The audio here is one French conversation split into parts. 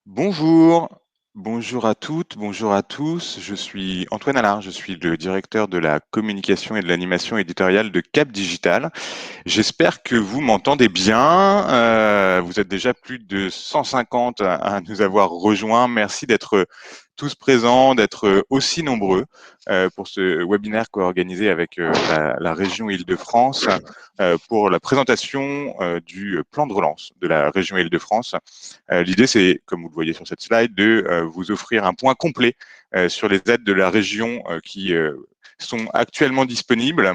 Bonjour, bonjour à toutes, bonjour à tous. Je suis Antoine Allard, je suis le directeur de la communication et de l'animation éditoriale de Cap Digital. J'espère que vous m'entendez bien. Vous êtes déjà plus de 150 à nous avoir rejoints. Merci d'être tous présents, d'être aussi nombreux pour ce webinaire co-organisé avec la région Île-de-France pour la présentation du plan de relance de la région Île-de-France. L'idée, c'est, comme vous le voyez sur cette slide, de vous offrir un point complet sur les aides de la région qui sont actuellement disponibles.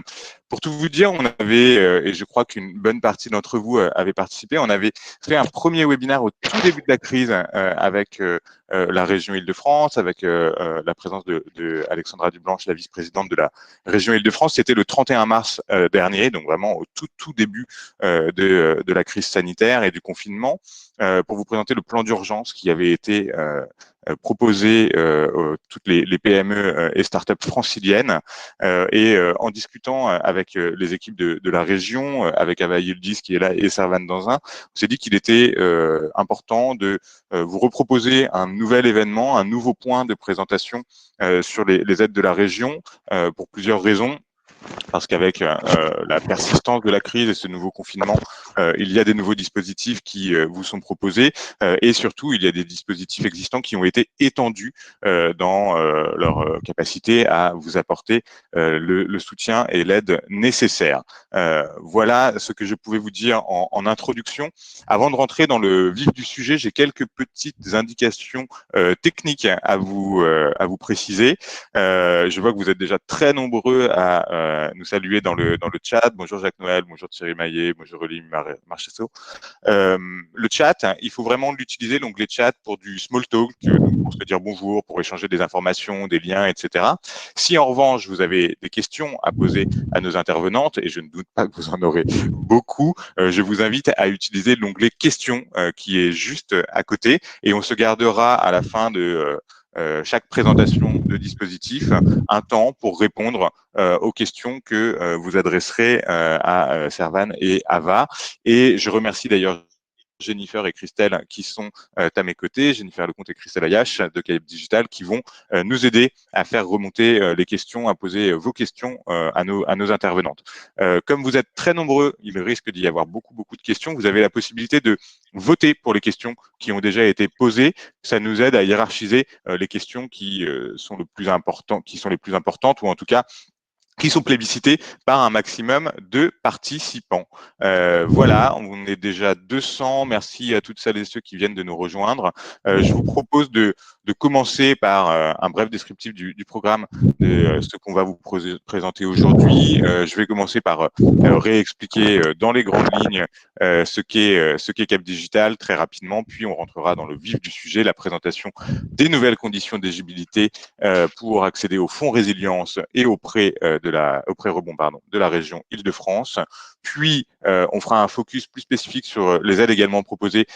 Pour tout vous dire, on avait, et je crois qu'une bonne partie d'entre vous avait participé, on avait fait un premier webinaire au tout début de la crise avec la région Île-de-France, avec la présence de Alexandra Dublanche, la vice-présidente de la région Île-de-France. C'était le 31 mars dernier, donc vraiment au tout début de la crise sanitaire et du confinement, pour vous présenter le plan d'urgence qui avait été proposé toutes les PME et startups franciliennes. En discutant avec les équipes de la région, avec Ava Yildiz qui est là et Servan Danzin, on s'est dit qu'il était important de vous reproposer un nouvel événement, un nouveau point de présentation sur les aides de la région pour plusieurs raisons. Parce qu'avec la persistance de la crise et ce nouveau confinement, il y a des nouveaux dispositifs qui vous sont proposés et surtout, il y a des dispositifs existants qui ont été étendus dans leur capacité à vous apporter le soutien et l'aide nécessaire. Voilà ce que je pouvais vous dire en introduction. Avant de rentrer dans le vif du sujet, j'ai quelques petites indications techniques à vous préciser. Je vois que vous êtes déjà très nombreux à nous saluer dans le chat. Bonjour Jacques Noël, bonjour Thierry Maillet, bonjour Olim Marchesso. Le chat, hein, il faut vraiment l'utiliser, l'onglet chat, pour du small talk, donc pour se dire bonjour, pour échanger des informations, des liens, etc. Si en revanche vous avez des questions à poser à nos intervenantes, et je ne doute pas que vous en aurez beaucoup, je vous invite à utiliser l'onglet questions qui est juste à côté, et on se gardera à la fin de chaque présentation de dispositif un temps pour répondre aux questions que vous adresserez à Servan et Ava. Et je remercie d'ailleurs Jennifer et Christelle qui sont à mes côtés, Jennifer Lecomte et Christelle Ayache de Caleb Digital, qui vont nous aider à faire remonter les questions, à poser vos questions à nos intervenantes. Comme vous êtes très nombreux, il risque d'y avoir beaucoup de questions. Vous avez la possibilité de voter pour les questions qui ont déjà été posées. Ça nous aide à hiérarchiser les questions qui sont le plus important, qui sont les plus importantes, ou en tout cas qui sont plébiscités par un maximum de participants. Voilà, on est déjà 200. Merci à toutes celles et ceux qui viennent de nous rejoindre. Je vous propose de commencer par un bref descriptif du programme de ce qu'on va vous présenter aujourd'hui. Je vais commencer par réexpliquer dans les grandes lignes ce qu'est Cap Digital très rapidement, puis on rentrera dans le vif du sujet, la présentation des nouvelles conditions d'éligibilité pour accéder au fonds résilience et au prêt rebond de la région Île-de-France. Puis, on fera un focus plus spécifique sur les aides également proposées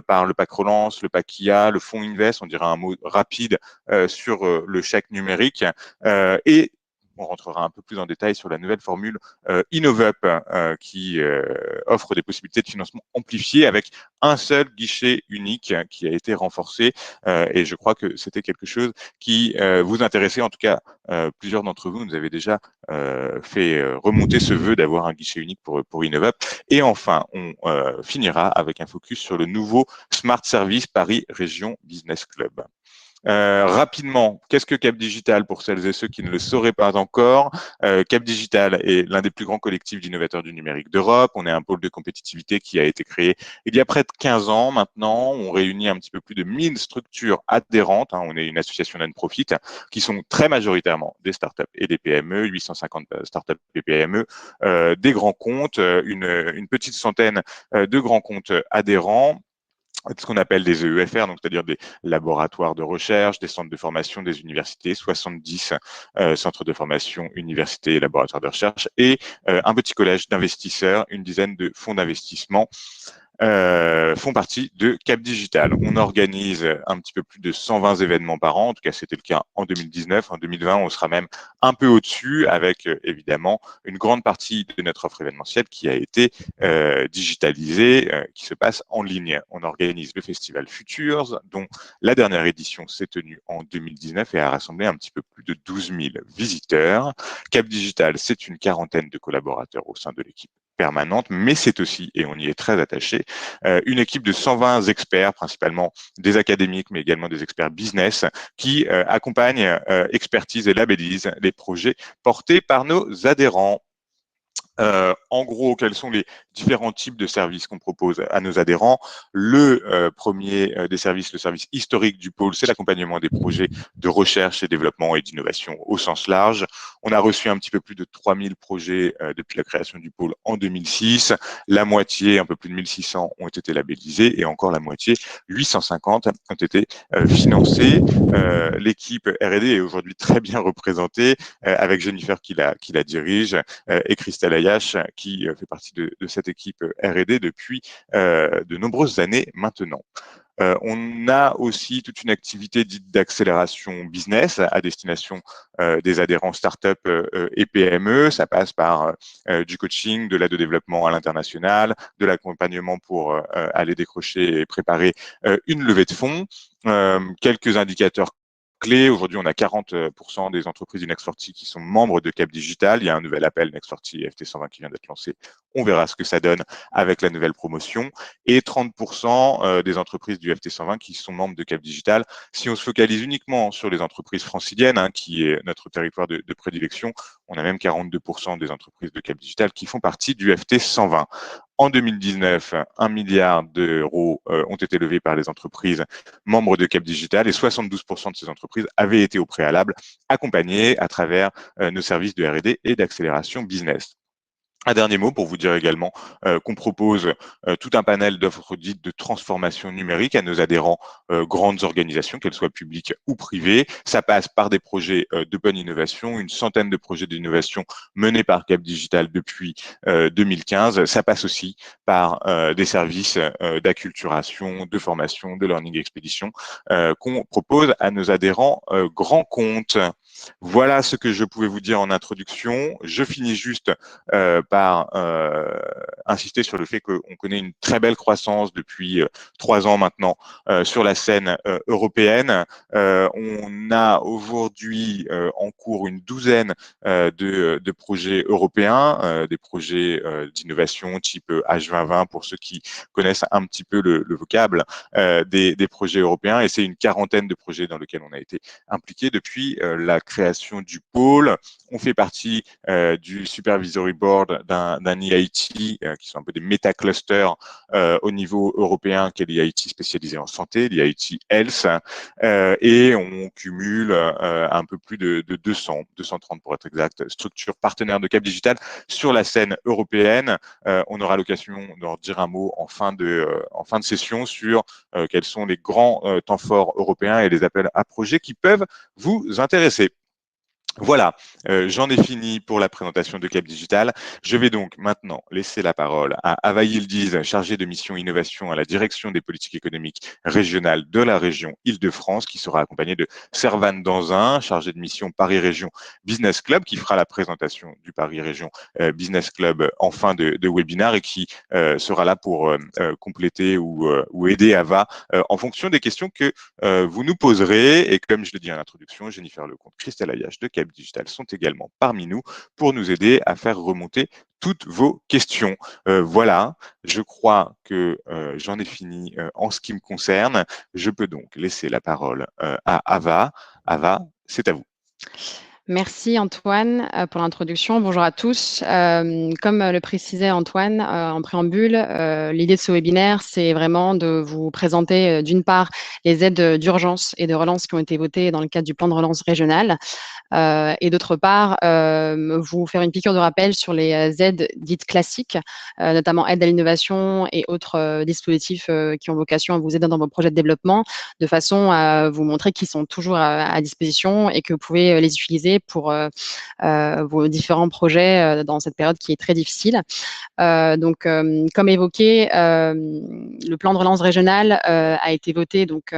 par le PAC Relance, le PAC IA, le fonds Invest. On dira un mot rapide sur le chèque numérique et on rentrera un peu plus en détail sur la nouvelle formule InnovUp qui offre des possibilités de financement amplifiées avec un seul guichet unique qui a été renforcé. Et je crois que c'était quelque chose qui vous intéressait. En tout cas, plusieurs d'entre vous nous avez déjà fait remonter ce vœu d'avoir un guichet unique pour InnovUp. Et enfin, on finira avec un focus sur le nouveau Smart Service Paris Région Business Club. Rapidement, qu'est-ce que Cap Digital pour celles et ceux qui ne le sauraient pas encore? Cap Digital est l'un des plus grands collectifs d'innovateurs du numérique d'Europe. On est un pôle de compétitivité qui a été créé il y a près de 15 ans maintenant. On réunit un petit peu plus de 1000 structures adhérentes. On est une association non-profit qui sont très majoritairement des startups et des PME, 850 startups et PME, des grands comptes, une petite centaine de grands comptes adhérents, ce qu'on appelle des EUFR, donc c'est-à-dire des laboratoires de recherche, des centres de formation, des universités, 70 centres de formation, universités et laboratoires de recherche, et un petit collège d'investisseurs, une dizaine de fonds d'investissement. font partie de Cap Digital. On organise un petit peu plus de 120 événements par an. En tout cas, c'était le cas en 2019. En 2020, on sera même un peu au-dessus avec évidemment une grande partie de notre offre événementielle qui a été digitalisée, qui se passe en ligne. On organise le festival Futures, dont la dernière édition s'est tenue en 2019 et a rassemblé un petit peu plus de 12 000 visiteurs. Cap Digital, c'est une quarantaine de collaborateurs au sein de l'équipe permanente, mais c'est aussi, et on y est très attaché, une équipe de 120 experts, principalement des académiques, mais également des experts business, qui accompagnent, expertisent et labellisent les projets portés par nos adhérents. En gros, quels sont les différents types de services qu'on propose à nos adhérents? Le premier des services, le service historique du pôle, c'est l'accompagnement des projets de recherche et développement et d'innovation au sens large. On a reçu un petit peu plus de 3000 projets depuis la création du pôle en 2006. La moitié, un peu plus de 1600, ont été labellisés et encore la moitié, 850, ont été financés. L'équipe R&D est aujourd'hui très bien représentée avec Jennifer qui la dirige et Christelle Ayache qui fait partie de cette équipe R&D depuis de nombreuses années maintenant. On a aussi toute une activité dite d'accélération business à destination des adhérents start-up et PME. Ça passe par du coaching, de l'aide au développement à l'international, de l'accompagnement pour aller décrocher et préparer une levée de fonds. Quelques indicateurs clés. Aujourd'hui, on a 40% des entreprises du Next40 qui sont membres de Cap Digital. Il y a un nouvel appel Next40 FT120 qui vient d'être lancé. On verra ce que ça donne avec la nouvelle promotion. Et 30% des entreprises du FT120 qui sont membres de Cap Digital. Si on se focalise uniquement sur les entreprises franciliennes, qui est notre territoire de prédilection, on a même 42% des entreprises de Cap Digital qui font partie du FT120. En 2019, 1 milliard d'euros ont été levés par les entreprises membres de Cap Digital et 72% de ces entreprises avaient été au préalable accompagnées à travers nos services de R&D et d'accélération business. Un dernier mot pour vous dire également qu'on propose tout un panel d'offres dites de transformation numérique à nos adhérents grandes organisations, qu'elles soient publiques ou privées. Ça passe par des projets d'open innovation, une centaine de projets d'innovation menés par Cap Digital depuis 2015. Ça passe aussi par des services d'acculturation, de formation, de learning expedition qu'on propose à nos adhérents grands comptes. Voilà ce que je pouvais vous dire en introduction. Je finis juste par insister sur le fait qu'on connaît une très belle croissance depuis 3 ans maintenant sur la scène européenne. On a aujourd'hui en cours une douzaine de projets européens, des projets d'innovation type H2020 pour ceux qui connaissent un petit peu le vocable des projets européens. Et c'est une quarantaine de projets dans lesquels on a été impliqué depuis la création du pôle. On fait partie du Supervisory Board d'un EIT, qui sont un peu des méta-clusters au niveau européen, qui est l'EIT spécialisé en santé, l'EIT Health, et on cumule un peu plus de 230 pour être exact, structures partenaires de Cap Digital sur la scène européenne. On aura l'occasion d'en dire un mot en fin de session sur quels sont les grands temps forts européens et les appels à projets qui peuvent vous intéresser. Voilà, j'en ai fini pour la présentation de Cap Digital. Je vais donc maintenant laisser la parole à Ava Yildiz, chargée de mission innovation à la direction des politiques économiques régionales de la région Île-de-France, qui sera accompagnée de Servan Danzin, chargé de mission Paris Région Business Club, qui fera la présentation du Paris Région Business Club en fin de webinaire et qui sera là pour compléter ou aider Ava en fonction des questions que vous nous poserez. Et comme je le dis en introduction, Jennifer Lecomte, Christelle Ayache de Cap Digital sont également parmi nous pour nous aider à faire remonter toutes vos questions. Voilà, je crois que j'en ai fini en ce qui me concerne. Je peux donc laisser la parole à Ava. Ava, c'est à vous. Merci Antoine pour l'introduction. Bonjour à tous. Comme le précisait Antoine en préambule, l'idée de ce webinaire, c'est vraiment de vous présenter d'une part les aides d'urgence et de relance qui ont été votées dans le cadre du plan de relance régional et d'autre part vous faire une piqûre de rappel sur les aides dites classiques, notamment aide à l'innovation et autres dispositifs qui ont vocation à vous aider dans vos projets de développement, de façon à vous montrer qu'ils sont toujours à disposition et que vous pouvez les utiliser mobiliser pour vos différents projets dans cette période qui est très difficile. Donc, comme évoqué, le plan de relance régional a été voté donc,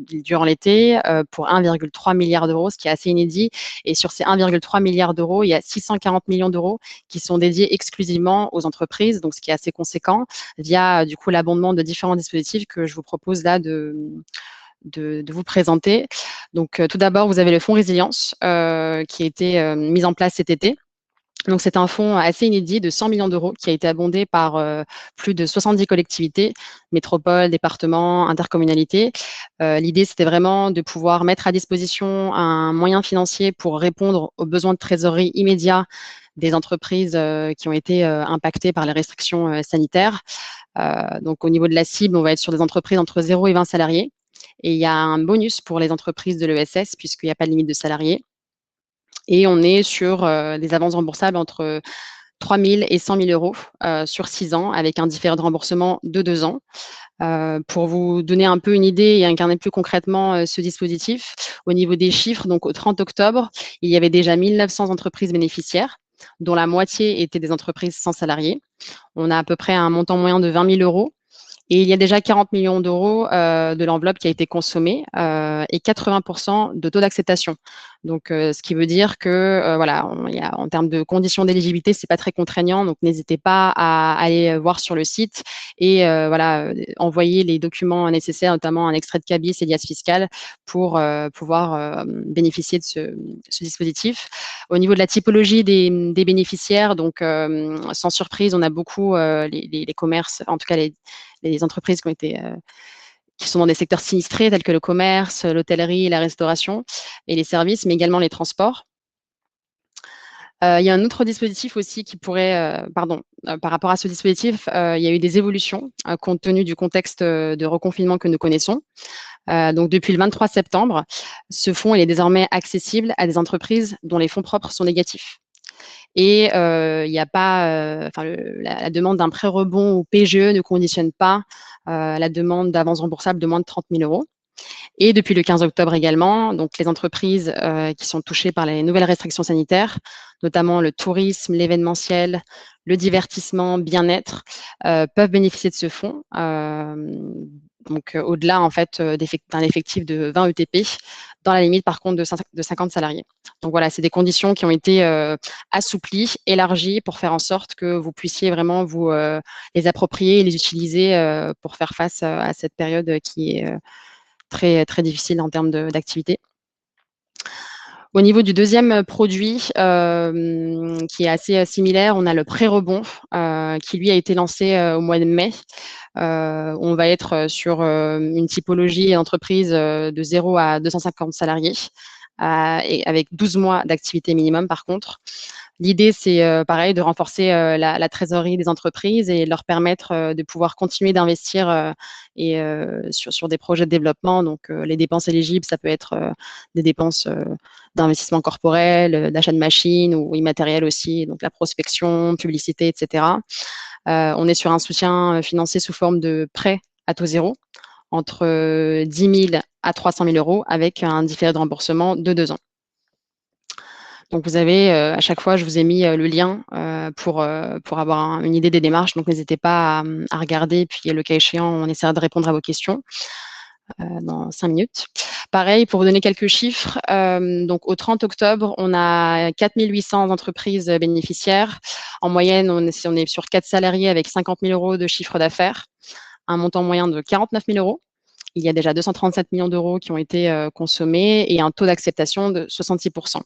durant l'été pour 1,3 milliard d'euros, ce qui est assez inédit. Et sur ces 1,3 milliard d'euros, il y a 640 millions d'euros qui sont dédiés exclusivement aux entreprises, donc ce qui est assez conséquent, via du coup l'abondement de différents dispositifs que je vous propose là de vous présenter. Donc, tout d'abord, vous avez le fonds résilience qui a été mis en place cet été. Donc, c'est un fonds assez inédit de 100 millions d'euros qui a été abondé par plus de 70 collectivités, métropoles, départements, intercommunalités. L'idée, c'était vraiment de pouvoir mettre à disposition un moyen financier pour répondre aux besoins de trésorerie immédiats des entreprises qui ont été impactées par les restrictions sanitaires. Donc, au niveau de la cible, on va être sur des entreprises entre 0 et 20 salariés. Et il y a un bonus pour les entreprises de l'ESS puisqu'il n'y a pas de limite de salariés. Et on est sur des avances remboursables entre 3 000 et 100 000 euros sur 6 ans avec un différé de remboursement de 2 ans. Pour vous donner un peu une idée et incarner plus concrètement ce dispositif, au niveau des chiffres, donc au 30 octobre, il y avait déjà 1 900 entreprises bénéficiaires, dont la moitié étaient des entreprises sans salariés. On a à peu près un montant moyen de 20 000 euros. Et il y a déjà 40 millions d'euros de l'enveloppe qui a été consommée et 80% de taux d'acceptation. Donc, ce qui veut dire que, voilà, en termes de conditions d'éligibilité, c'est pas très contraignant. Donc, n'hésitez pas à aller voir sur le site et voilà, envoyer les documents nécessaires, notamment un extrait de cabis et liasse fiscale pour pouvoir bénéficier de ce dispositif. Au niveau de la typologie des bénéficiaires, donc sans surprise, on a beaucoup les commerces, en tout cas les entreprises qui sont dans des secteurs sinistrés tels que le commerce, l'hôtellerie, la restauration et les services, mais également les transports. Il y a un autre dispositif aussi qui pourrait, par rapport à ce dispositif, il y a eu des évolutions compte tenu du contexte de reconfinement que nous connaissons. Donc, depuis le 23 septembre, ce fonds il est désormais accessible à des entreprises dont les fonds propres sont négatifs. Et il n'y a pas, la demande d'un prêt rebond ou PGE ne conditionne pas la demande d'avance remboursable de moins de 30 000 euros. Et depuis le 15 octobre également, donc les entreprises qui sont touchées par les nouvelles restrictions sanitaires, notamment le tourisme, l'événementiel, le divertissement, bien-être, peuvent bénéficier de ce fonds. Donc, au-delà en fait d'un effectif de 20 ETP, dans la limite par contre de 50 salariés. Donc voilà, c'est des conditions qui ont été assouplies, élargies pour faire en sorte que vous puissiez vraiment vous les approprier et les utiliser pour faire face à cette période qui est très, très difficile en termes d'activité. Au niveau du deuxième produit, qui est assez similaire, on a le pré-rebond, qui lui a été lancé au mois de mai. On va être sur une typologie d'entreprise de 0 à 250 salariés, et avec 12 mois d'activité minimum par contre. L'idée, c'est pareil, de renforcer la trésorerie des entreprises et leur permettre de pouvoir continuer d'investir sur des projets de développement. Donc, les dépenses éligibles, ça peut être des dépenses d'investissement corporel, d'achat de machines ou immatériel aussi, donc la prospection, publicité, etc. On est sur un soutien financier sous forme de prêt à taux zéro, entre 10 000 à 300 000 euros, avec un différé de remboursement de 2 ans. Donc, vous avez, à chaque fois, je vous ai mis le lien pour avoir une idée des démarches. Donc, n'hésitez pas à regarder. Puis, le cas échéant, on essaiera de répondre à vos questions dans 5 minutes. Pareil, pour vous donner quelques chiffres, donc au 30 octobre, on a 4 800 entreprises bénéficiaires. En moyenne, on est sur 4 salariés avec 50 000 euros de chiffre d'affaires, un montant moyen de 49 000 euros. Il y a déjà 237 millions d'euros qui ont été consommés et un taux d'acceptation de 66%.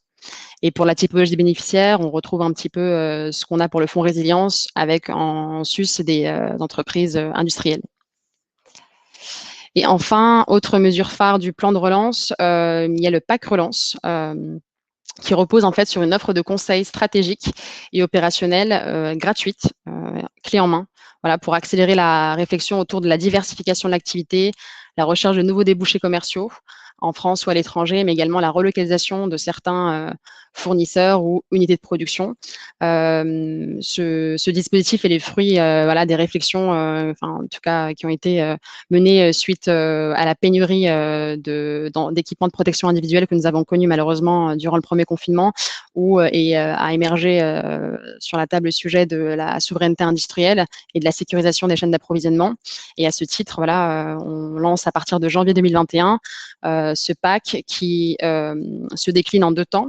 Et pour la typologie des bénéficiaires, on retrouve un petit peu ce qu'on a pour le fonds résilience avec en sus des entreprises industrielles. Et enfin, autre mesure phare du plan de relance, il y a le PAC Relance, qui repose en fait sur une offre de conseils stratégiques et opérationnels gratuite, clé en main, voilà, pour accélérer la réflexion autour de la diversification de l'activité, la recherche de nouveaux débouchés commerciaux, en France ou à l'étranger, mais également la relocalisation de certains fournisseurs ou unités de production. Ce dispositif est le fruit voilà, des réflexions, en tout cas, qui ont été menées suite à la pénurie d'équipements de protection individuelle que nous avons connue malheureusement durant le premier confinement, où a émergé sur la table le sujet de la souveraineté industrielle et de la sécurisation des chaînes d'approvisionnement. Et à ce titre, voilà, on lance à partir de janvier 2021 ce pack qui se décline en 2 temps.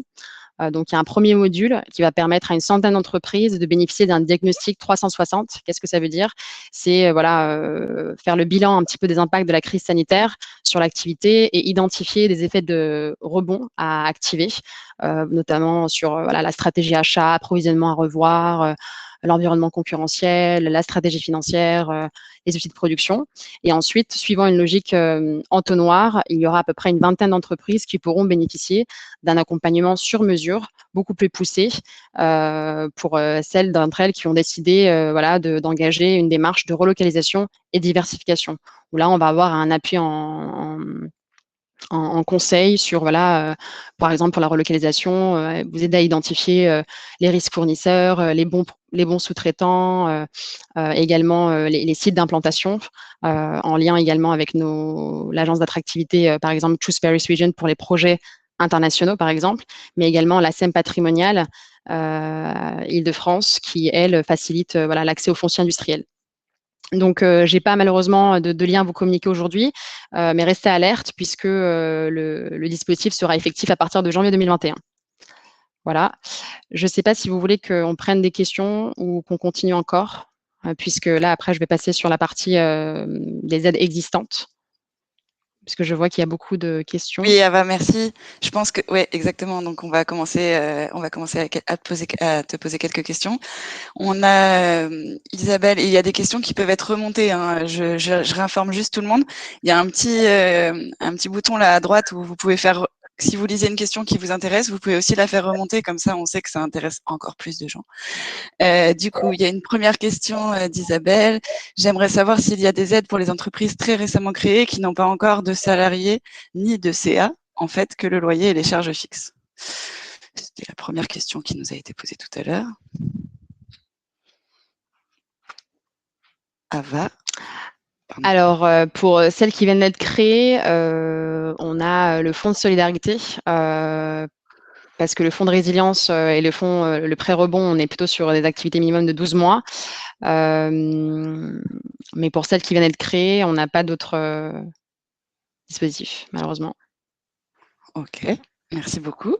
Donc, il y a un premier module qui va permettre à une centaine d'entreprises de bénéficier d'un diagnostic 360. Qu'est-ce que ça veut dire? C'est faire le bilan un petit peu des impacts de la crise sanitaire sur l'activité et identifier des effets de rebond à activer, notamment sur la stratégie achat, approvisionnement à revoir, l'environnement concurrentiel, la stratégie financière, les outils de production. Et ensuite, suivant une logique entonnoir, il y aura à peu près une vingtaine d'entreprises qui pourront bénéficier d'un accompagnement sur mesure, beaucoup plus poussé, pour celles d'entre elles qui ont décidé d'engager une démarche de relocalisation et diversification. Où là, on va avoir un appui en conseil sur, par exemple, pour la relocalisation, vous aider à identifier les risques fournisseurs, les bons sous-traitants, également les sites d'implantation, en lien également avec l'agence d'attractivité, par exemple, Choose Paris Region pour les projets internationaux, par exemple, mais également la SEM patrimoniale Île-de-France qui, elle, facilite l'accès aux fonciers industriels. Donc, je n'ai pas malheureusement de lien à vous communiquer aujourd'hui, mais restez alerte puisque le dispositif sera effectif à partir de janvier 2021. Voilà. Je ne sais pas si vous voulez qu'on prenne des questions ou qu'on continue encore, puisque là, après, je vais passer sur la partie des aides existantes, puisque je vois qu'il y a beaucoup de questions. Oui, Ava, merci. Je pense que, ouais, exactement. Donc, on va commencer à te poser quelques questions. On a Isabelle, et il y a des questions qui peuvent être remontées. Hein. Je réinforme juste tout le monde. Il y a un petit bouton là à droite où vous pouvez faire. Si vous lisez une question qui vous intéresse, vous pouvez aussi la faire remonter. Comme ça, on sait que ça intéresse encore plus de gens. Du coup, il y a une première question d'Isabelle. J'aimerais savoir s'il y a des aides pour les entreprises très récemment créées qui n'ont pas encore de salariés ni de CA, en fait, que le loyer et les charges fixes. C'était la première question qui nous a été posée tout à l'heure. Ava. Alors, pour celles qui viennent d'être créées, on a le fonds de solidarité, parce que le fonds de résilience et le prêt rebond, on est plutôt sur des activités minimum de 12 mois. Mais pour celles qui viennent d'être créées, on n'a pas d'autres dispositifs, malheureusement. Ok, merci beaucoup.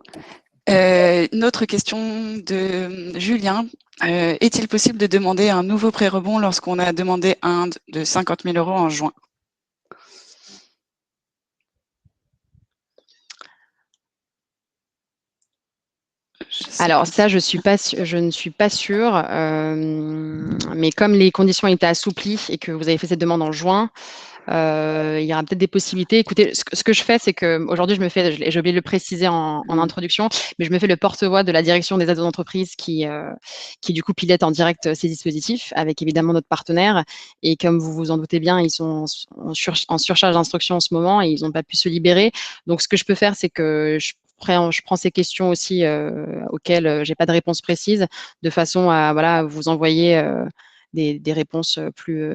Une autre question de Julien. Est-il possible de demander un nouveau prêt rebond lorsqu'on a demandé un de 50 000 € en juin? Alors ça, je ne suis pas sûre, mais comme les conditions étaient assouplies et que vous avez fait cette demande en juin, il y aura peut-être des possibilités. Écoutez, ce que je fais, c'est qu'aujourd'hui, j'ai oublié de le préciser en introduction, mais je me fais le porte-voix de la direction des aides aux entreprises qui du coup pilote en direct ces dispositifs avec évidemment notre partenaire. Et comme vous vous en doutez bien, ils sont en surcharge d'instruction en ce moment et ils n'ont pas pu se libérer. Donc, ce que je peux faire, c'est que je prends ces questions aussi auxquelles j'ai pas de réponse précise, de façon à vous envoyer des réponses plus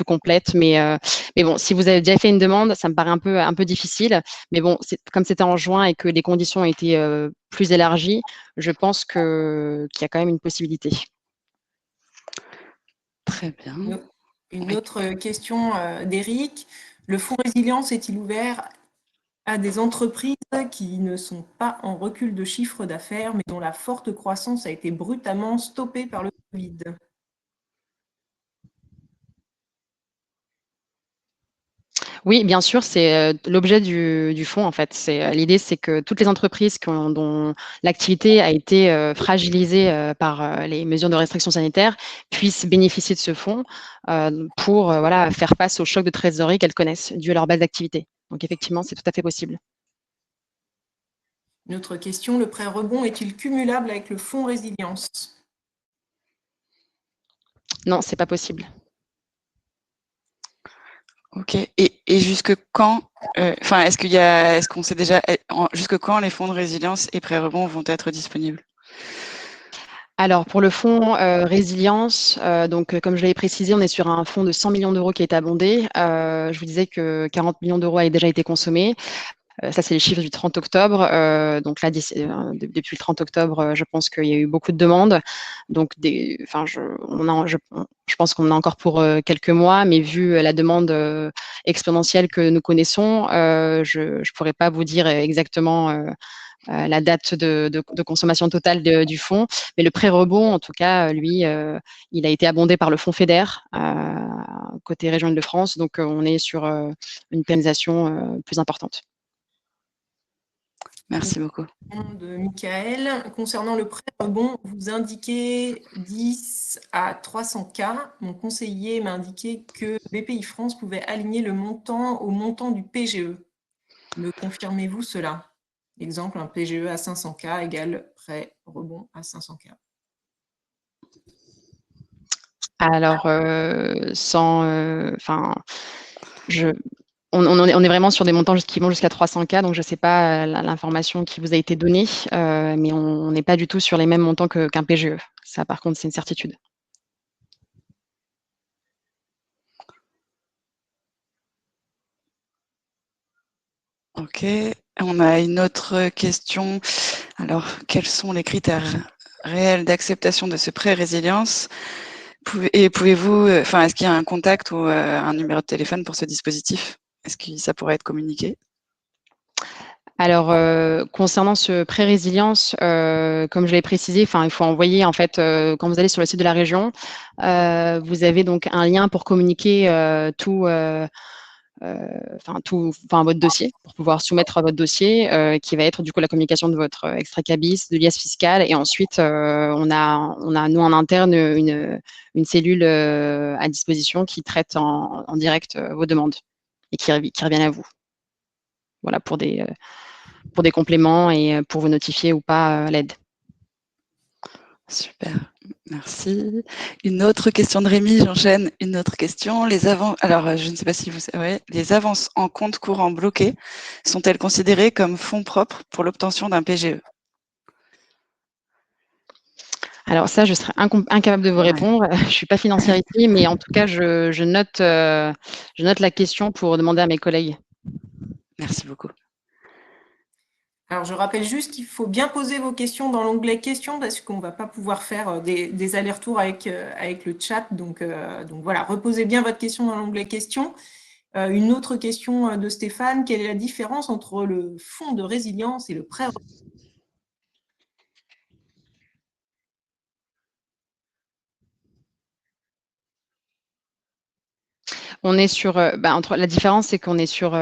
complètes. Mais bon, si vous avez déjà fait une demande, ça me paraît un peu difficile. Mais bon, comme c'était en juin et que les conditions étaient plus élargies, je pense qu'il y a quand même une possibilité. Très bien. Une autre question d'Éric. Le fonds résilience est-il ouvert à des entreprises qui ne sont pas en recul de chiffre d'affaires, mais dont la forte croissance a été brutalement stoppée par le Covid? Oui, bien sûr, c'est l'objet du fonds en fait. L'idée, c'est que toutes les entreprises dont l'activité a été fragilisée par les mesures de restriction sanitaire puissent bénéficier de ce fonds pour faire face au choc de trésorerie qu'elles connaissent dû à leur base d'activité. Donc effectivement, c'est tout à fait possible. Une autre question, le prêt rebond est-il cumulable avec le fonds résilience? Non, c'est pas possible. Ok. Et jusque quand est-ce qu'on sait déjà jusque quand les fonds de résilience et pré-rebond vont être disponibles? Alors, pour le fonds résilience, comme je l'avais précisé, on est sur un fonds de 100 millions d'euros qui a été abondé. Je vous disais que 40 millions d'euros avaient déjà été consommés. Ça, c'est les chiffres du 30 octobre. Donc là, depuis le 30 octobre, je pense qu'il y a eu beaucoup de demandes. Donc, je pense qu'on en a encore pour quelques mois, mais vu la demande exponentielle que nous connaissons, je ne pourrais pas vous dire exactement la date de consommation totale du fonds. Mais le pré-rebond, en tout cas, lui, il a été abondé par le fonds FEDER, côté région Île-de-France. Donc, on est sur une pérennisation plus importante. Merci beaucoup. De Michael. Concernant le pré-rebond, vous indiquez 10 à 300 K. Mon conseiller m'a indiqué que BPI France pouvait aligner le montant au montant du PGE. Me confirmez-vous cela? Exemple, un PGE à 500 K égale pré-rebond à 500 K. Alors, on est vraiment sur des montants qui vont jusqu'à 300 K, donc je ne sais pas l'information qui vous a été donnée, mais on n'est pas du tout sur les mêmes montants qu'un PGE. Ça, par contre, c'est une certitude. Ok, on a une autre question. Alors, quels sont les critères réels d'acceptation de ce prêt résilience? Pouvez-vous, est-ce qu'il y a un contact ou un numéro de téléphone pour ce dispositif? Est-ce que ça pourrait être communiqué? Alors, concernant ce prêt résilience, comme je l'ai précisé, il faut envoyer, en fait, quand vous allez sur le site de la région, vous avez donc un lien pour communiquer votre dossier, pour pouvoir soumettre votre dossier, qui va être du coup la communication de votre extrait cabis, de l'IAS fiscal, et ensuite on a nous en interne une cellule à disposition qui traite en direct vos demandes et qui reviennent à vous. Voilà, pour des compléments et pour vous notifier ou pas l'aide. Super, merci. Une autre question de Rémi, j'enchaîne. Une autre question. Alors, je ne sais pas si vous savez, les avances en compte courant bloquées sont-elles considérées comme fonds propres pour l'obtention d'un PGE? Alors ça, je serais incapable de vous répondre. Je ne suis pas financière ici, mais en tout cas, je note la question pour demander à mes collègues. Merci beaucoup. Alors, je rappelle juste qu'il faut bien poser vos questions dans l'onglet questions parce qu'on ne va pas pouvoir faire des allers-retours avec le chat. Donc voilà, reposez bien votre question dans l'onglet questions. Une autre question de Stéphane, quelle est la différence entre le fonds de résilience et le prêt? On est sur, la différence, c'est qu'on est sur,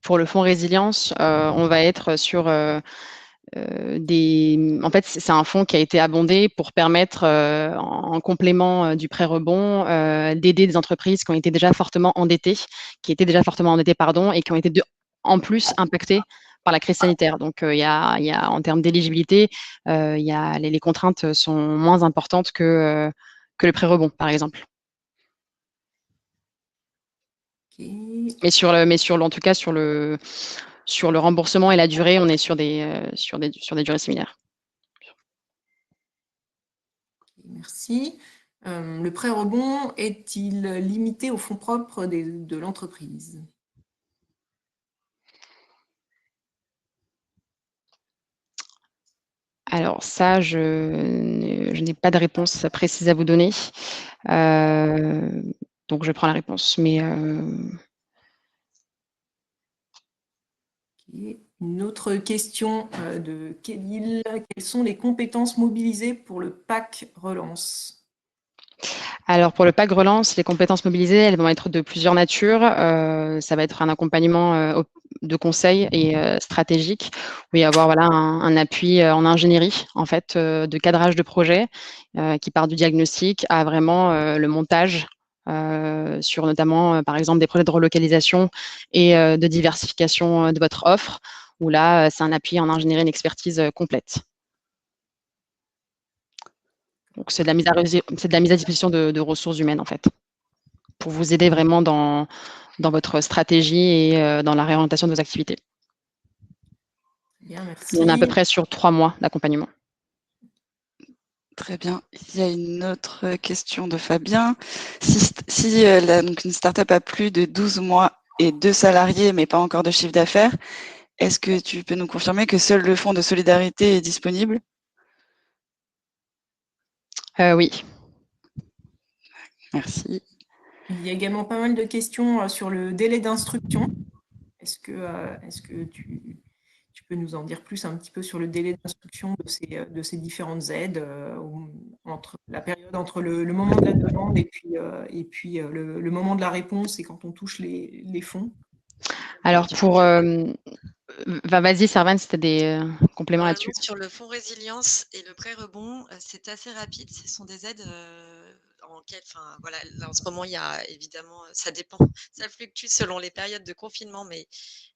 pour le fonds résilience, on va être sur en fait, c'est un fonds qui a été abondé pour permettre, en complément du prêt rebond, d'aider des entreprises qui étaient déjà fortement endettées, et qui ont été en plus impactées par la crise sanitaire. Donc, il y a en termes d'éligibilité, les contraintes sont moins importantes que le prêt rebond, par exemple. En tout cas, sur le remboursement et la durée, on est sur des durées similaires. Merci. Le prêt rebond est-il limité aux fonds propres de l'entreprise? Alors ça, je n'ai pas de réponse précise à vous donner. Donc je prends la réponse. Mais Une autre question de Kévil. Quelles sont les compétences mobilisées pour le PAC Relance? Alors pour le PAC Relance, les compétences mobilisées, elles vont être de plusieurs natures. Ça va être un accompagnement de conseil et stratégique, où il va y avoir un appui en ingénierie, en fait, de cadrage de projet, qui part du diagnostic à vraiment le montage sur notamment, par exemple, des projets de relocalisation et de diversification de votre offre, où là, c'est un appui en ingénierie, une expertise complète. Donc, c'est de la mise à disposition de ressources humaines, en fait, pour vous aider vraiment dans dans votre stratégie et dans la réorientation de vos activités. Bien, merci. On est à peu près sur 3 mois d'accompagnement. Très bien. Il y a une autre question de Fabien. Si donc une startup a plus de 12 mois et 2 salariés, mais pas encore de chiffre d'affaires, est-ce que tu peux nous confirmer que seul le fonds de solidarité est disponible? Oui. Merci. Il y a également pas mal de questions sur le délai d'instruction. Est-ce que tu peux nous en dire plus un petit peu sur le délai d'instruction de ces différentes aides entre la période entre le moment de la demande et puis le moment de la réponse et quand on touche les fonds? Alors vas-y Servane, si tu as des compléments là-dessus. Sur le fonds résilience et le prêt rebond, c'est assez rapide. Ce sont des aides voilà, là, en ce moment, il y a évidemment, ça dépend, ça fluctue selon les périodes de confinement, mais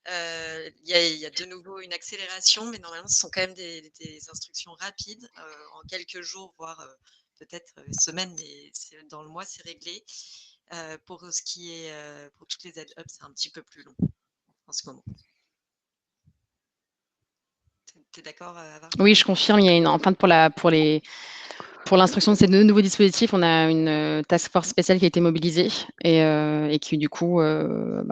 il y a de nouveau une accélération, mais normalement, ce sont quand même des instructions rapides, en quelques jours, voire peut-être semaines, mais dans le mois, c'est réglé. Pour ce qui est pour toutes les aides up, c'est un petit peu plus long en ce moment. Tu es d'accord, Ava? Oui, je confirme. Il y a pour l'instruction de ces 2 nouveaux dispositifs, on a une task force spéciale qui a été mobilisée et qui, du coup, est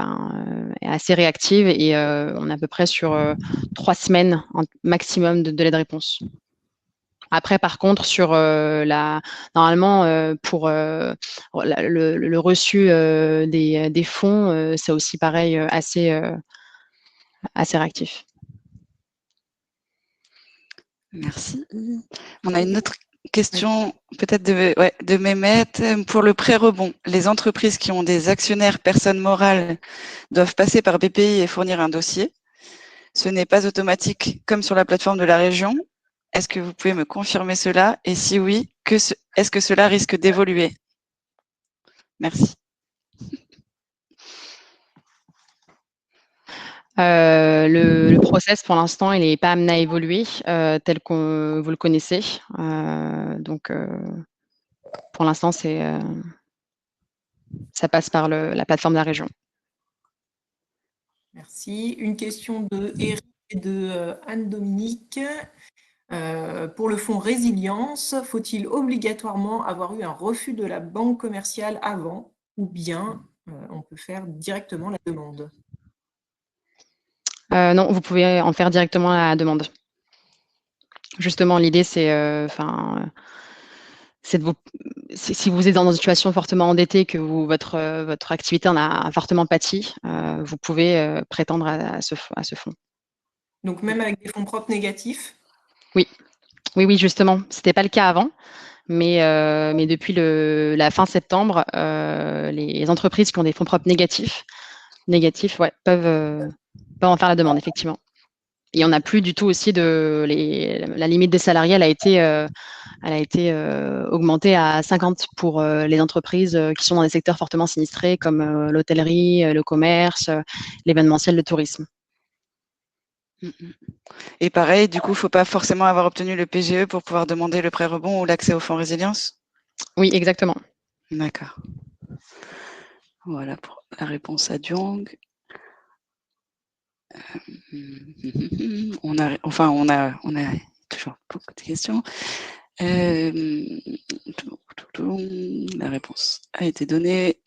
assez réactive. Et on est à peu près sur 3 semaines maximum de délai de réponse. Après, par contre, normalement, pour le reçu des fonds, c'est aussi pareil, assez réactif. Merci. On a une autre question peut-être de Mehmet. Pour le prêt rebond, les entreprises qui ont des actionnaires personnes morales doivent passer par BPI et fournir un dossier. Ce n'est pas automatique comme sur la plateforme de la région. Est-ce que vous pouvez me confirmer cela? Et si oui, est-ce que cela risque d'évoluer? Merci. Le process, pour l'instant, il n'est pas amené à évoluer tel que vous le connaissez. Donc, pour l'instant, ça passe par la plateforme de la région. Merci. Une question de Eric et de Anne-Dominique. Pour le fonds résilience, faut-il obligatoirement avoir eu un refus de la banque commerciale avant ou bien on peut faire directement la demande? Non, vous pouvez en faire directement la demande. Justement, l'idée, c'est si vous êtes dans une situation fortement endettée, que votre activité en a fortement pâti, vous pouvez prétendre à ce fonds. Donc même avec des fonds propres négatifs? Oui, justement. Ce n'était pas le cas avant. Mais depuis la fin septembre, les entreprises qui ont des fonds propres négatifs, peuvent en faire la demande, effectivement. Et on n'a plus du tout aussi la limite des salariés, elle a été augmentée à 50 pour les entreprises qui sont dans des secteurs fortement sinistrés comme l'hôtellerie, le commerce, l'événementiel, le tourisme. Et pareil, du coup, il ne faut pas forcément avoir obtenu le PGE pour pouvoir demander le prêt rebond ou l'accès au fonds résilience? Oui, exactement. D'accord. Voilà pour la réponse à Diong. On a toujours beaucoup de questions. La réponse a été donnée.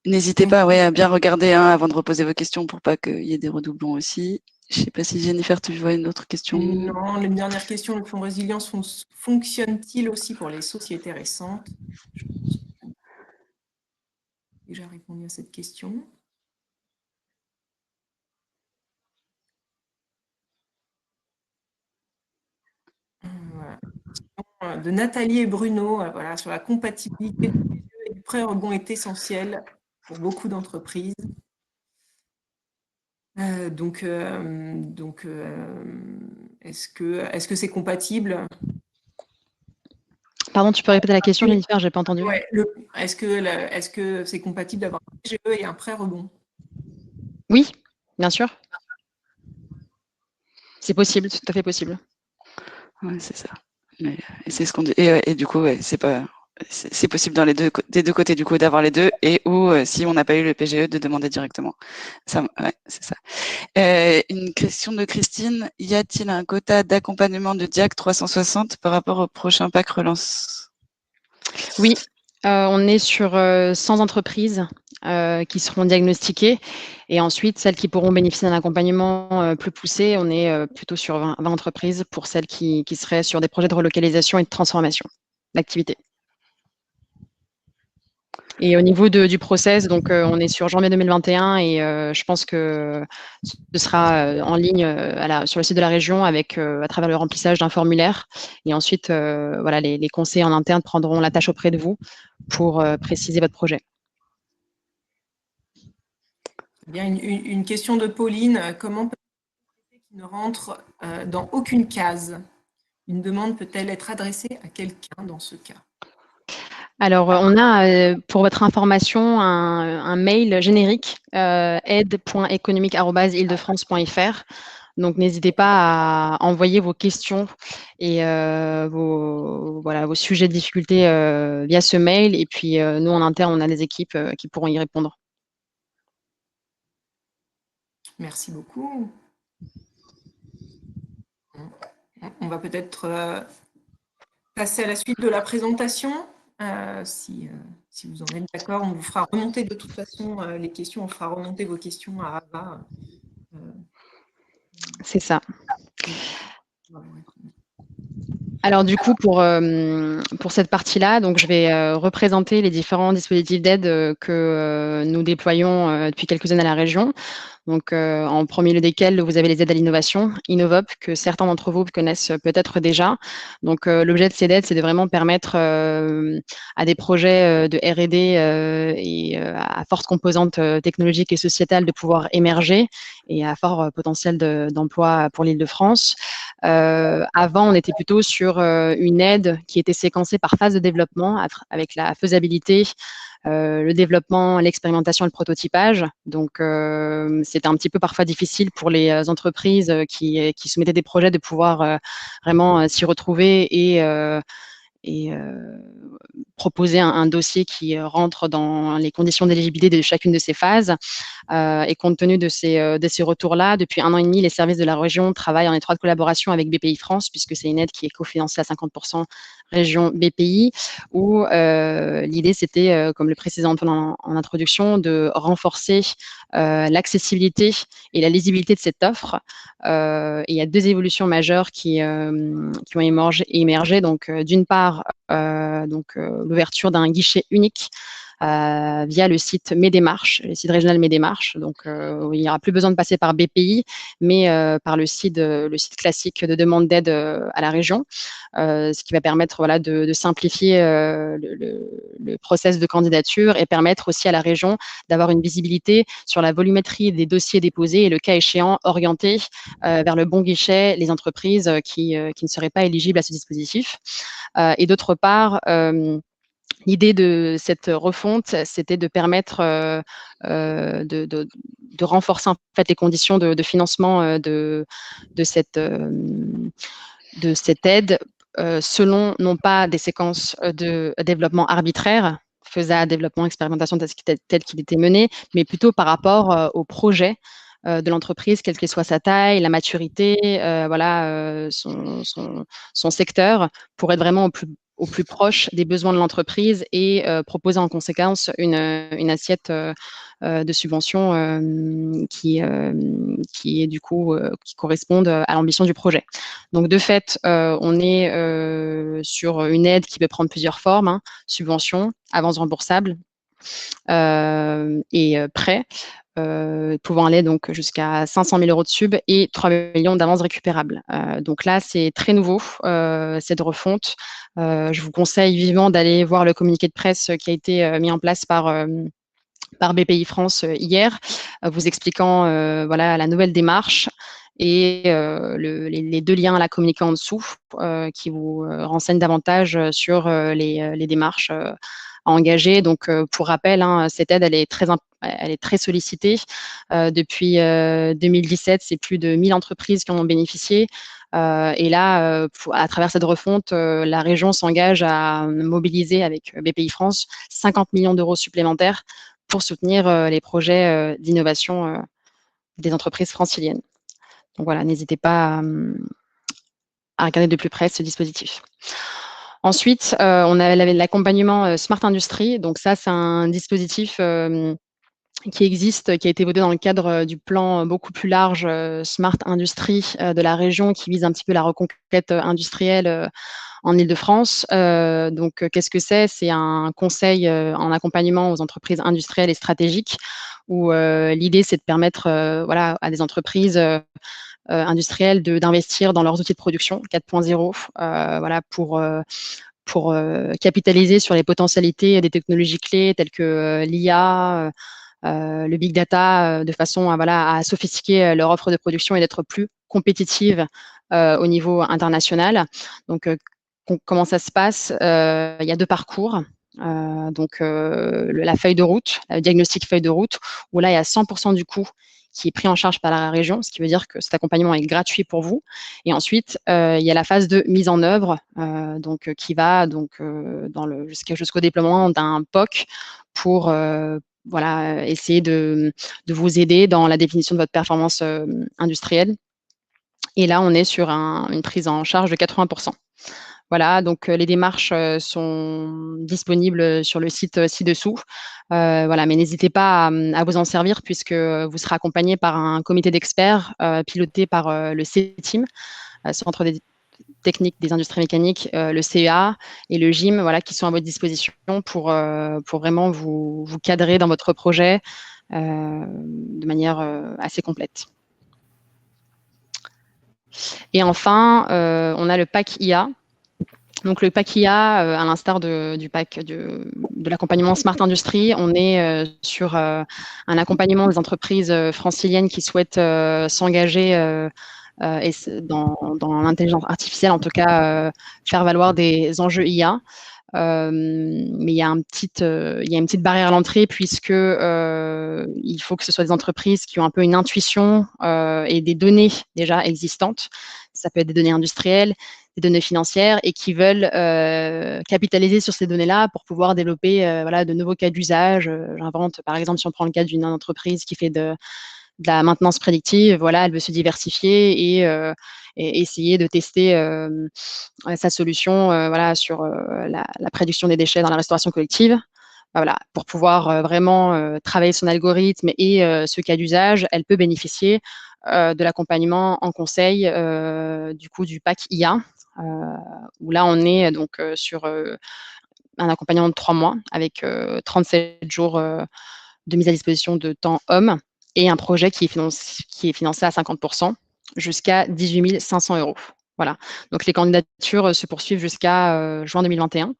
N'hésitez pas à bien regarder avant de reposer vos questions pour pas qu'il y ait des redoublons aussi. Je ne sais pas si Jennifer, tu vois une autre question? Non, une dernière question. Le fonds résilience fonctionne-t-il aussi pour les sociétés récentes? Je pense que j'ai déjà répondu à cette question. Voilà. De Nathalie et Bruno, voilà, sur la compatibilité du PGE et du prêt rebond est essentielle pour beaucoup d'entreprises. Est-ce que c'est compatible? Pardon, tu peux répéter la question, Jennifer, je n'ai pas entendu. Ouais, est-ce que c'est compatible d'avoir un PGE et un prêt rebond? Oui, bien sûr. C'est possible, c'est tout à fait possible. Ouais, c'est ça. Et c'est ce qu'on dit. Et du coup, c'est pas c'est possible dans des deux côtés du coup d'avoir les deux, et ou si on n'a pas eu le PGE de demander directement. Ça, ouais, c'est ça. Une question de Christine, y a-t-il un quota d'accompagnement de Diac 360 par rapport au prochain PAC relance? Oui, on est sur 100 entreprises qui seront diagnostiquées, et ensuite celles qui pourront bénéficier d'un accompagnement plus poussé, on est plutôt sur 20 entreprises pour celles qui seraient sur des projets de relocalisation et de transformation d'activité. Et au niveau du process, donc on est sur janvier 2021 et je pense que ce sera en ligne sur le site de la région avec à travers le remplissage d'un formulaire. Et ensuite, voilà, les conseillers en interne prendront la tâche auprès de vous pour préciser votre projet. Bien, une question de Pauline. Comment peut-on qui ne rentre dans aucune case? Une demande peut-elle être adressée à quelqu'un dans ce cas? Alors, on a, pour votre information, un mail générique, aide.économique@île-de-france.fr. Donc, n'hésitez pas à envoyer vos questions et vos sujets de difficulté via ce mail. Et puis, nous, en interne, on a des équipes qui pourront y répondre. Merci beaucoup. On va peut-être passer à la suite de la présentation. Si vous en êtes d'accord, on vous fera remonter de toute façon les questions, on fera remonter vos questions à Ava. C'est ça. Alors du coup, pour cette partie-là, donc je vais représenter les différents dispositifs d'aide que nous déployons depuis quelques années à la région. Donc, en premier lieu desquels, vous avez les aides à l'innovation, Innovop, que certains d'entre vous connaissent peut-être déjà. Donc, l'objet de ces aides, c'est de vraiment permettre à des projets de R&D et à forte composante technologique et sociétale de pouvoir émerger et à fort potentiel d'emploi pour l'Île-de-France. Avant, on était plutôt sur une aide qui était séquencée par phase de développement avec la faisabilité, le développement, l'expérimentation et le prototypage. Donc, c'était un petit peu parfois difficile pour les entreprises qui soumettaient des projets de pouvoir vraiment s'y retrouver et proposer un dossier qui rentre dans les conditions d'éligibilité de chacune de ces phases. Et compte tenu de ces retours-là, depuis 1 an et demi, les services de la région travaillent en étroite collaboration avec BPI France, puisque c'est une aide qui est cofinancée à 50% région BPI, où l'idée, c'était, comme le précisait Antoine en introduction, de renforcer l'accessibilité et la lisibilité de cette offre. Et il y a 2 évolutions majeures qui ont émergé. Donc, d'une part, l'ouverture d'un guichet unique via le site Mes Démarches, le site régional Mes Démarches. Donc, il n'y aura plus besoin de passer par BPI, mais par le site classique de demande d'aide à la région, ce qui va permettre voilà, de simplifier le process de candidature et permettre aussi à la région d'avoir une visibilité sur la volumétrie des dossiers déposés et le cas échéant orienter vers le bon guichet les entreprises qui ne seraient pas éligibles à ce dispositif. Et d'autre part, l'idée de cette refonte, c'était de permettre de renforcer en fait les conditions de financement de cette aide selon non pas des séquences de développement arbitraires, FESA, développement, expérimentation tel qu'il était mené, mais plutôt par rapport au projet de l'entreprise, quelle que soit sa taille, la maturité, voilà, son secteur, pour être vraiment au plus proche des besoins de l'entreprise et proposer en conséquence une assiette de subvention qui est du coup qui correspondent à l'ambition du projet. Donc de fait, on est sur une aide qui peut prendre plusieurs formes, hein, subvention, avance remboursable et prêt. Pouvant aller donc jusqu'à 500 000 € de sub et 3 millions d'avances récupérables. Donc là, c'est très nouveau, cette refonte. Je vous conseille vivement d'aller voir le communiqué de presse qui a été mis en place par BPI France hier, vous expliquant voilà, la nouvelle démarche et les 2 liens à la communiquer en dessous qui vous renseignent davantage sur les démarches à engager. Donc, pour rappel, hein, cette aide, elle est très sollicitée. Depuis 2017, c'est plus de 1000 entreprises qui en ont bénéficié. Et là, à travers cette refonte, la région s'engage à mobiliser avec BPI France 50 millions d'euros supplémentaires pour soutenir les projets d'innovation des entreprises franciliennes. Donc voilà, n'hésitez pas à regarder de plus près ce dispositif. Ensuite, on a l'accompagnement Smart Industry. Donc ça, c'est un dispositif qui existe, qui a été voté dans le cadre du plan beaucoup plus large Smart Industry de la région, qui vise un petit peu la reconquête industrielle en Île-de-France. Donc, qu'est-ce que c'est? C'est un conseil en accompagnement aux entreprises industrielles et stratégiques, où l'idée, c'est de permettre voilà, à des entreprises industrielles d'investir dans leurs outils de production 4.0 voilà, pour capitaliser sur les potentialités des technologies clés telles que l'IA, le big data, de façon à sophistiquer leur offre de production et d'être plus compétitive au niveau international. Donc, comment ça se passe? Il y a 2 parcours. Donc, la feuille de route, le diagnostic feuille de route, où là, il y a 100% du coût qui est pris en charge par la région, ce qui veut dire que cet accompagnement est gratuit pour vous. Et ensuite, il y a la phase de mise en œuvre, qui va jusqu'au déploiement d'un POC pour voilà, essayer de vous aider dans la définition de votre performance industrielle. Et là, on est sur une prise en charge de 80%. Voilà, donc les démarches sont disponibles sur le site ci-dessous. Voilà, mais n'hésitez pas à vous en servir, puisque vous serez accompagné par un comité d'experts piloté par le CETIM, Centre des techniques des industries mécaniques, le CEA et le GIM, voilà, qui sont à votre disposition pour vraiment vous cadrer dans votre projet de manière assez complète. Et enfin, on a le pack IA. Donc, le pack IA, à l'instar du pack de l'accompagnement Smart Industry, on est sur un accompagnement des entreprises franciliennes qui souhaitent s'engager dans l'intelligence artificielle, en tout cas, faire valoir des enjeux IA. Mais il y a une petite barrière à l'entrée, puisque il faut que ce soit des entreprises qui ont un peu une intuition et des données déjà existantes. Ça peut être des données industrielles, des données financières, et qui veulent capitaliser sur ces données-là pour pouvoir développer voilà, de nouveaux cas d'usage. J'invente, par exemple, si on prend le cas d'une entreprise qui fait de la maintenance prédictive, voilà, elle veut se diversifier et essayer de tester sa solution voilà, sur la prédiction des déchets dans la restauration collective. Voilà, pour pouvoir vraiment travailler son algorithme et ce cas d'usage, elle peut bénéficier de l'accompagnement en conseil du coup du pack IA, où là on est donc sur un accompagnement de 3 mois avec 37 jours de mise à disposition de temps homme, et un projet qui est financé à 50% jusqu'à 18 500 €. Voilà. Donc les candidatures se poursuivent jusqu'à juin 2021.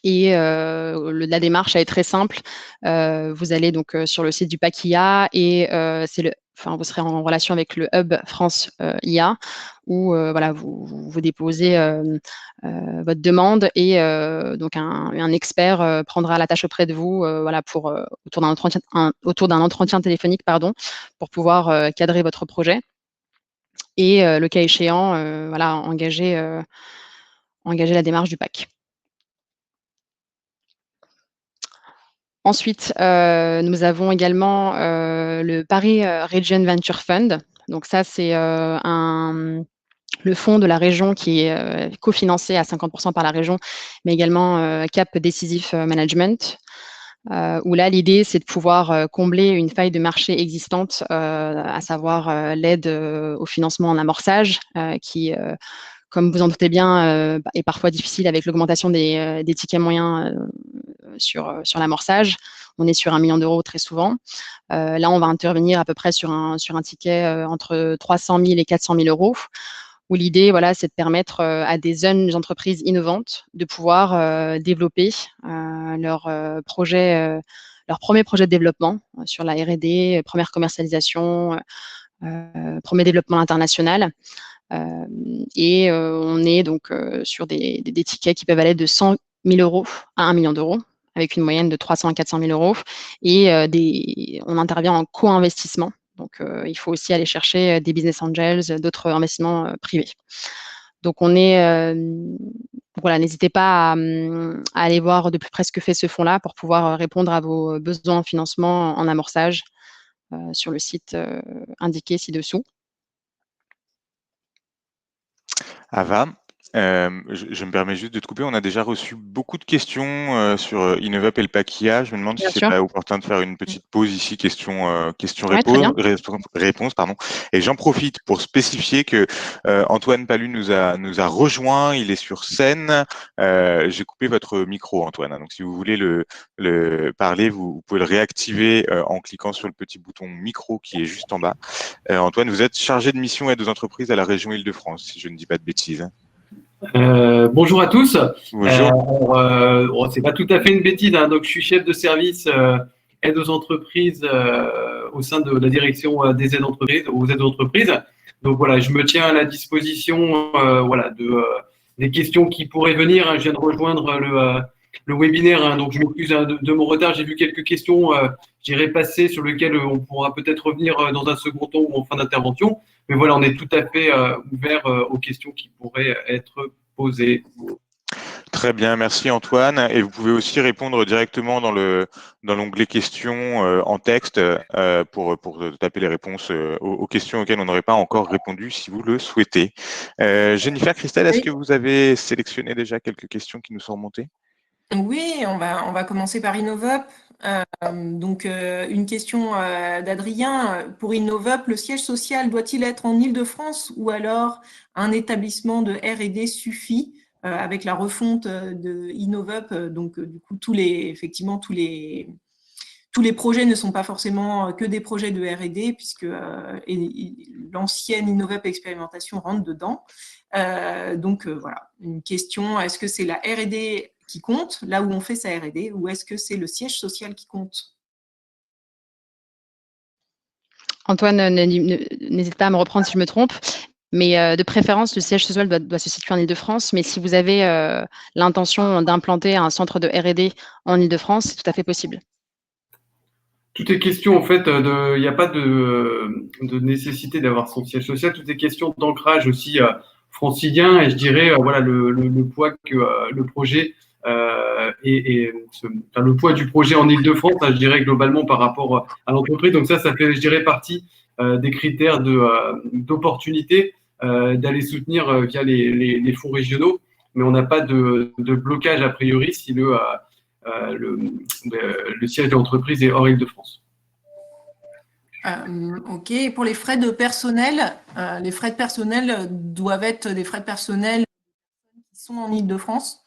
Et la démarche, elle est très simple. Vous allez donc sur le site du pack IA, et vous serez en relation avec le Hub France IA, où voilà, vous déposez votre demande, et donc un expert prendra la tâche auprès de vous voilà, autour d'un entretien téléphonique, pour pouvoir cadrer votre projet et le cas échéant voilà, engager la démarche du pack. Ensuite, nous avons également le Paris Region Venture Fund. Donc ça, c'est le fonds de la région qui est cofinancé à 50% par la région, mais également Cap Decisive Management, où là, l'idée, c'est de pouvoir combler une faille de marché existante, à savoir l'aide au financement en amorçage, qui comme vous en doutez bien, est parfois difficile avec l'augmentation des tickets moyens sur l'amorçage. On est sur 1 million d'euros très souvent. Là, on va intervenir à peu près sur un ticket entre 300 000 et 400 000 €, où l'idée, voilà, c'est de permettre à des jeunes entreprises innovantes de pouvoir développer leur premier projet de développement sur la R&D, première commercialisation, premier développement international. Et on est donc sur des tickets qui peuvent aller de 100 000 € à 1 million d'euros, avec une moyenne de 300 à 400 000 €. Et on intervient en co-investissement. Donc, il faut aussi aller chercher des business angels, d'autres investissements privés. Donc, on est voilà, n'hésitez pas à aller voir de plus près ce que fait ce fonds-là pour pouvoir répondre à vos besoins en financement en amorçage sur le site indiqué ci-dessous. Ava, je me permets juste de te couper. On a déjà reçu beaucoup de questions sur Innovup et le paquillage. Je me demande Bien si c'est sûr. pas opportun de faire une petite pause ici, Ouais, très bien. réponse, pardon. Et j'en profite pour spécifier que Antoine Palu nous a rejoint. Il est sur scène. J'ai coupé votre micro, Antoine. Donc, si vous voulez le parler, vous pouvez le réactiver en cliquant sur le petit bouton micro qui est juste en bas. Antoine, vous êtes chargé de mission aide aux entreprises à la région Île-de-France, si je ne dis pas de bêtises. Bonjour à tous. Bonjour. C'est pas tout à fait une bêtise, hein. Donc, je suis chef de service aide aux entreprises au sein de la direction des aides entreprises, aux aides aux entreprises. Donc voilà, je me tiens à la disposition des questions qui pourraient venir, hein. Je viens de rejoindre le webinaire, hein, donc je m'excuse de mon retard. J'ai vu quelques questions, j'irai passer sur lesquelles on pourra peut-être revenir dans un second temps ou en fin d'intervention. Mais voilà, on est tout à fait ouvert aux questions qui pourraient être posées. Très bien, merci Antoine. Et vous pouvez aussi répondre directement dans l'onglet questions en texte pour taper les réponses aux questions auxquelles on n'aurait pas encore répondu si vous le souhaitez. Jennifer, Christelle, est-ce que vous avez sélectionné déjà quelques questions qui nous sont remontées? Oui, on va commencer par Innovup. Donc, une question d'Adrien. Pour Innovup, le siège social doit-il être en Île-de-France ou alors un établissement de R&D suffit avec la refonte de Innovup? Donc, du coup, tous les projets ne sont pas forcément que des projets de R&D puisque l'ancienne Innovup expérimentation rentre dedans. Donc, voilà, une question, est-ce que c'est la R&D qui compte, là où on fait sa R&D, ou est-ce que c'est le siège social qui compte? Antoine, n'hésite pas à me reprendre si je me trompe. Mais de préférence, le siège social doit se situer en Île-de-France. Mais si vous avez l'intention d'implanter un centre de R&D en Île-de-France, c'est tout à fait possible. Tout est question, en fait, il n'y a pas de nécessité d'avoir son siège social. Tout est question d'ancrage aussi francilien. Et je dirais, voilà, le poids que le projet le poids du projet en Île-de-France, je dirais globalement par rapport à l'entreprise. Donc ça fait, je dirais, partie des critères d'opportunité d'aller soutenir via les fonds régionaux. Mais on n'a pas de blocage a priori si le siège de l'entreprise est hors Île-de-France. Ok, pour les frais de personnel doivent être des frais de personnel qui sont en Île-de-France?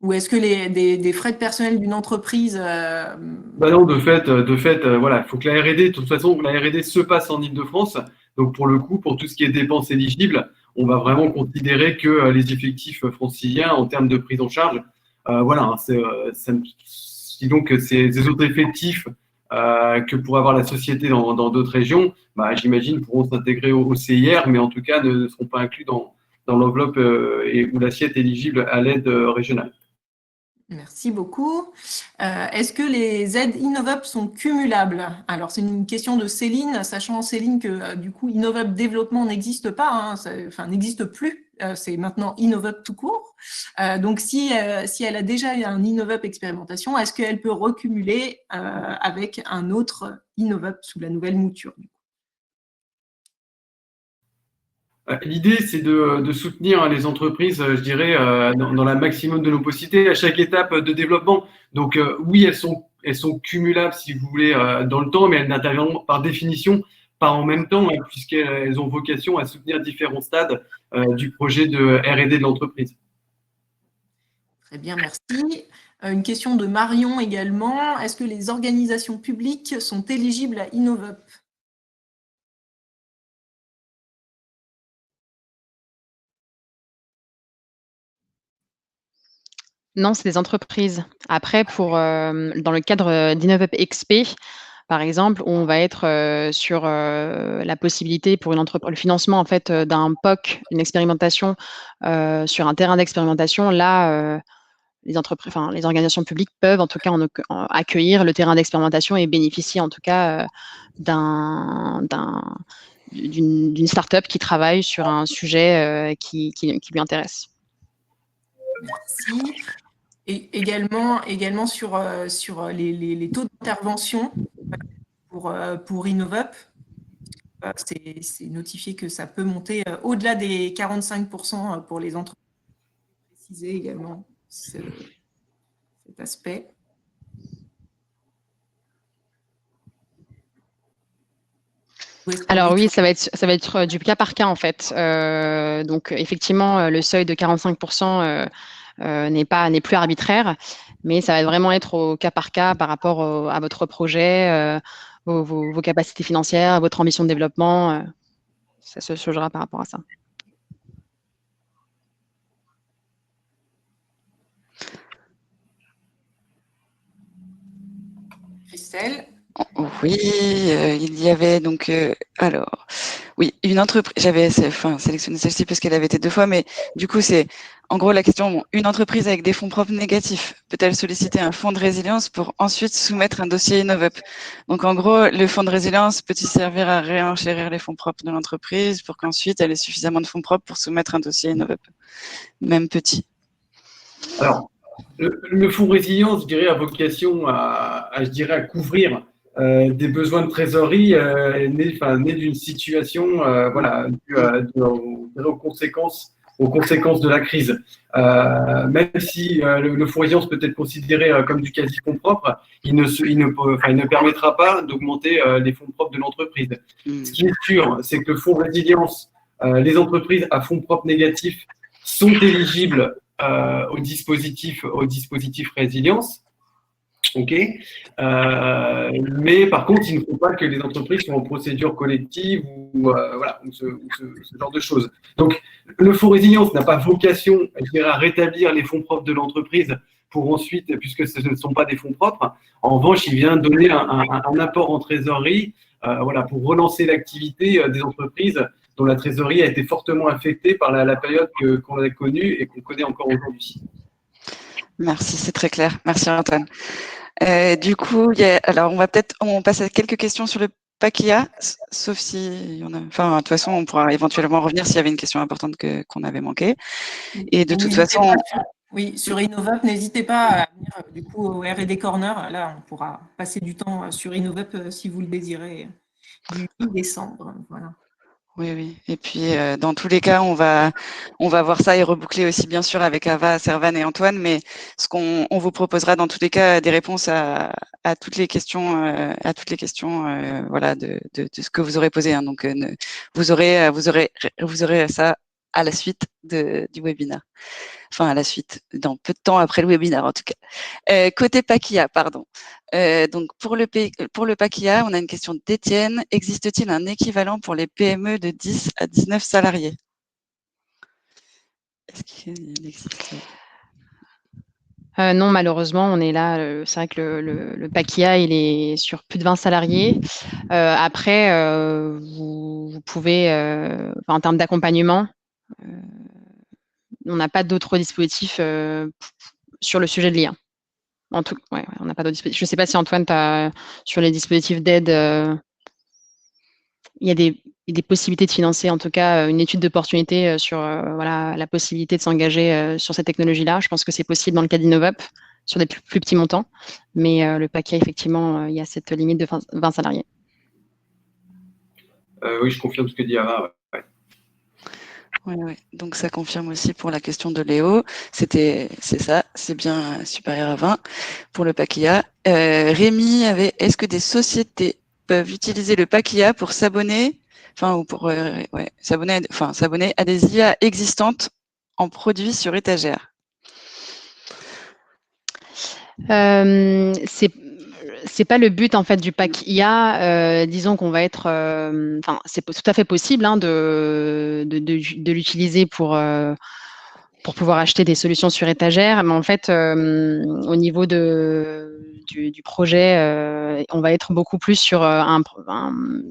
Ou est-ce que des frais de personnel d'une entreprise Non, de fait, voilà, il faut que la R&D, de toute façon, la R&D se passe en Île-de-France. Donc, pour le coup, pour tout ce qui est dépenses éligibles, on va vraiment considérer que les effectifs franciliens en termes de prise en charge, voilà, hein, donc ces autres effectifs que pourrait avoir la société dans d'autres régions, bah, j'imagine, pourront s'intégrer au CIR, mais en tout cas ne seront pas inclus dans l'enveloppe ou l'assiette éligible à l'aide régionale. Merci beaucoup. Est-ce que les aides Innovup sont cumulables? Alors, c'est une question de Céline, sachant, Céline, que du coup, Innovup Développement n'existe pas, hein, n'existe plus. C'est maintenant Innovup tout court. Donc, si elle a déjà un Innovup expérimentation, est-ce qu'elle peut recumuler avec un autre Innovup sous la nouvelle mouture? L'idée, c'est de soutenir les entreprises, je dirais, dans la maximum de nos possibilités à chaque étape de développement. Donc, oui, elles sont cumulables, si vous voulez, dans le temps, mais elles n'interviennent par définition pas en même temps, hein, puisqu'elles ont vocation à soutenir différents stades du projet de R&D de l'entreprise. Très bien, merci. Une question de Marion également. Est-ce que les organisations publiques sont éligibles à Innovup? Non, c'est des entreprises. Après, dans le cadre d'Innovup XP, par exemple, on va être sur la possibilité pour le financement en fait d'un POC, une expérimentation sur un terrain d'expérimentation. Là, les entreprises, enfin les organisations publiques peuvent en tout cas accueillir le terrain d'expérimentation et bénéficier en tout cas d'une start-up qui travaille sur un sujet qui lui intéresse. Merci. Et également sur les taux d'intervention pour Innovup. C'est notifié que ça peut monter au-delà des 45% pour les entreprises. Préciser également cet aspect. Alors oui, ça va être du cas par cas en fait. Donc effectivement, le seuil de 45% n'est plus arbitraire, mais ça va vraiment être au cas par cas par rapport à votre projet, vos capacités financières, votre ambition de développement. Ça se changera par rapport à ça. Christelle? Oui, il y avait donc alors oui, une entreprise. J'avais sélectionné celle-ci parce qu'elle avait été 2 fois, mais du coup c'est en gros la question. Une entreprise avec des fonds propres négatifs peut-elle solliciter un fonds de résilience pour ensuite soumettre un dossier Innovup? Donc en gros, le fonds de résilience peut-il servir à réenchérir les fonds propres de l'entreprise pour qu'ensuite elle ait suffisamment de fonds propres pour soumettre un dossier Innovup, même petit? Alors, le fonds résilience, je dirais, a vocation à couvrir des besoins de trésorerie nés d'une situation, voilà, aux conséquences de la crise. Même si le fonds résilience peut être considéré comme du quasi-fonds propre, il ne permettra pas d'augmenter les fonds propres de l'entreprise. Ce qui est sûr, c'est que le fonds résilience, les entreprises à fonds propres négatifs sont éligibles au dispositif résilience. OK. Mais par contre, il ne faut pas que les entreprises soient en procédure collective ou ce genre de choses. Donc, le fonds résilience n'a pas vocation, je dirais, à rétablir les fonds propres de l'entreprise pour ensuite, puisque ce ne sont pas des fonds propres. En revanche, il vient donner un apport en trésorerie, pour relancer l'activité des entreprises dont la trésorerie a été fortement affectée par la période qu'on a connue et qu'on connaît encore aujourd'hui. Merci, c'est très clair. Merci Antoine. Du coup, alors on passe à quelques questions sur le PACIA, sauf si on a. Enfin, de toute façon, on pourra éventuellement revenir s'il y avait une question importante qu'on avait manquée. Et de toute façon. Oui, sur Innovup, n'hésitez pas à venir du coup au R&D Corner. Là, on pourra passer du temps sur Innovup si vous le désirez, du 8 décembre. Voilà. Oui. Et puis, dans tous les cas, on va voir ça et reboucler aussi, bien sûr, avec Ava, Servan et Antoine. Mais on vous proposera dans tous les cas des réponses à toutes les questions, voilà, de ce que vous aurez posé. Hein. Donc, vous aurez ça à la suite du webinaire. Enfin, à la suite, dans peu de temps après le webinaire, en tout cas. Côté PACIA, pardon. Donc, pour le PACIA, on a une question d'Étienne. Existe-t-il un équivalent pour les PME de 10 à 19 salariés? Est-ce qu'il existe? Non, malheureusement, on est là. C'est vrai que le PACIA, il est sur plus de 20 salariés. Après, vous pouvez, en termes d'accompagnement, on n'a pas d'autres dispositifs sur le sujet de l'IA. On n'a pas d'autres dispositifs. Je ne sais pas si Antoine, sur les dispositifs d'aide, il y a des possibilités de financer, en tout cas, une étude d'opportunité sur la possibilité de s'engager sur cette technologie-là. Je pense que c'est possible dans le cas d'Innovup, sur des plus petits montants. Mais le PACIA, effectivement, il y a cette limite de 20 salariés. Oui, je confirme ce que dit Ava. Oui. Donc, ça confirme aussi pour la question de Léo. C'est ça, c'est bien supérieur à 20 pour le PACIA. Rémi est-ce que des sociétés peuvent utiliser le PACIA pour s'abonner, ou pour s'abonner à des IA existantes en produits sur étagère? C'est pas le but en fait du pack IA. Disons qu'on va être, c'est tout à fait possible de l'utiliser pour pouvoir acheter des solutions sur étagère, mais en fait au niveau du projet, on va être beaucoup plus sur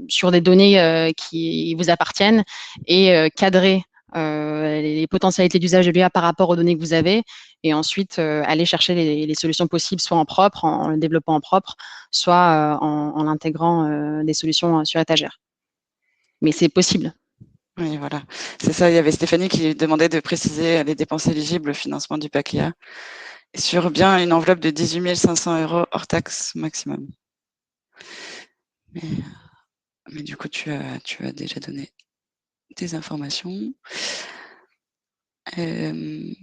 sur des données qui vous appartiennent et cadrées les potentialités d'usage de l'IA par rapport aux données que vous avez, et ensuite aller chercher les solutions possibles, soit en propre, en le développant en propre, soit en intégrant des solutions sur étagère. Mais c'est possible. Oui, voilà. C'est ça, il y avait Stéphanie qui demandait de préciser les dépenses éligibles au financement du PAC IA sur bien une enveloppe de 18 500 € hors taxe maximum. Mais du coup, tu as déjà donné des informations. Il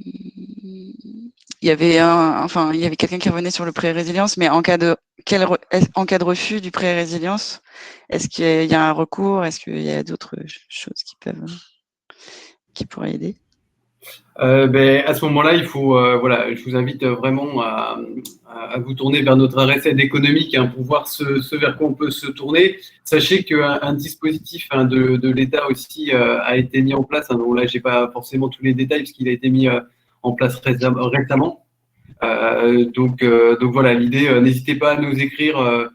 y avait quelqu'un qui revenait sur le prêt résilience, mais en cas de refus du prêt résilience, est-ce qu'il y a un recours? Est-ce qu'il y a d'autres choses qui pourraient aider? À ce moment-là, il faut, je vous invite vraiment à vous tourner vers notre adresse aide économique pour voir ce vers quoi on peut se tourner. Sachez qu'un dispositif de l'État aussi a été mis en place. Donc là, j'ai pas forcément tous les détails parce qu'il a été mis en place récemment. Donc voilà, l'idée, n'hésitez pas à nous écrire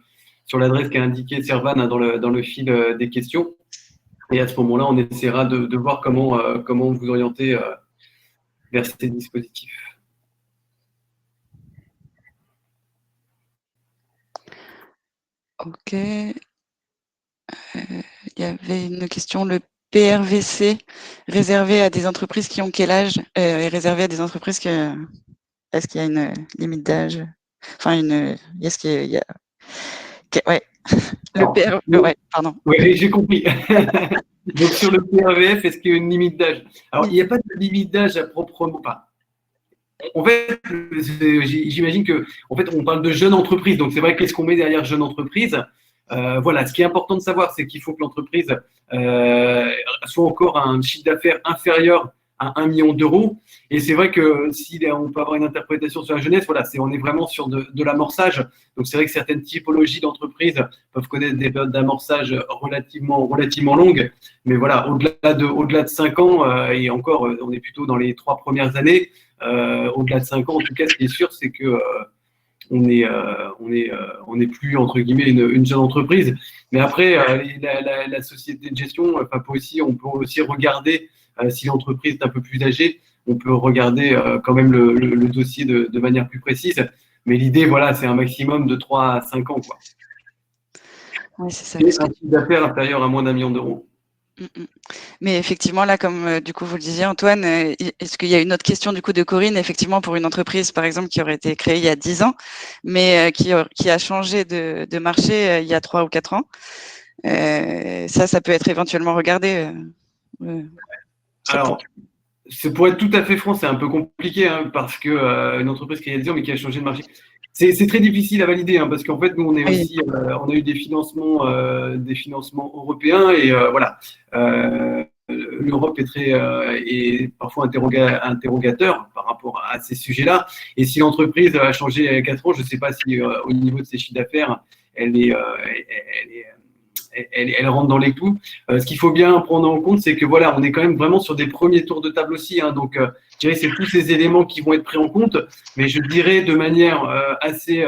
sur l'adresse qui est indiquée Servan dans le fil des questions. Et à ce moment-là, on essaiera de voir comment vous orienter vers ces dispositifs. Ok. Il y avait une question, le PRVC réservé à des entreprises qui ont quel âge? Est réservé à des entreprises qui... Est-ce qu'il y a une limite d'âge? Enfin, est-ce qu'il y a... Ouais. Pardon. Oui, j'ai compris. Donc, sur le PRVF, est-ce qu'il y a une limite d'âge? Alors, il n'y a pas de limite d'âge à proprement parler. En fait, j'imagine que, en fait, on parle de jeune entreprise. Donc, c'est vrai, qu'est-ce qu'on met derrière jeune entreprise? Voilà, ce qui est important de savoir, c'est qu'il faut que l'entreprise soit encore à un chiffre d'affaires inférieur à 1 million d'euros. Et c'est vrai que si on peut avoir une interprétation sur la jeunesse, voilà, on est vraiment sur de l'amorçage. Donc, c'est vrai que certaines typologies d'entreprises peuvent connaître des périodes d'amorçage relativement longues. Mais voilà, au-delà de 5 ans, et encore, on est plutôt dans les 3 premières années. Au-delà de 5 ans, en tout cas, ce qui est sûr, c'est que on n'est plus entre guillemets une jeune entreprise. Mais après, la société de gestion, on peut aussi regarder si l'entreprise est un peu plus âgée, on peut regarder quand même le dossier de manière plus précise. Mais l'idée, voilà, c'est un maximum de 3 à 5 ans, quoi. Oui, c'est ça. Et un chiffre d'affaires inférieur à moins d'1 million d'euros. Mais effectivement, là, comme du coup vous le disiez, Antoine, est-ce qu'il y a une autre question du coup de Corinne, effectivement, pour une entreprise, par exemple, qui aurait été créée il y a 10 ans, mais qui a changé de marché il y a 3 ou 4 ans. Ça peut être éventuellement regardé. Alors, pour être tout à fait franc, c'est un peu compliqué parce que une entreprise qui a 10 ans mais qui a changé de marché, c'est très difficile à valider parce qu'en fait, nous, on est aussi, on a eu des financements européens et voilà. L'Europe est parfois interrogateur par rapport à ces sujets-là. Et si l'entreprise a changé il y a 4 ans, je ne sais pas si au niveau de ses chiffres d'affaires, elle rentre dans les clous. Ce qu'il faut bien prendre en compte, c'est que voilà, on est quand même vraiment sur des premiers tours de table aussi. Donc, je dirais que c'est tous ces éléments qui vont être pris en compte, mais je dirais de manière assez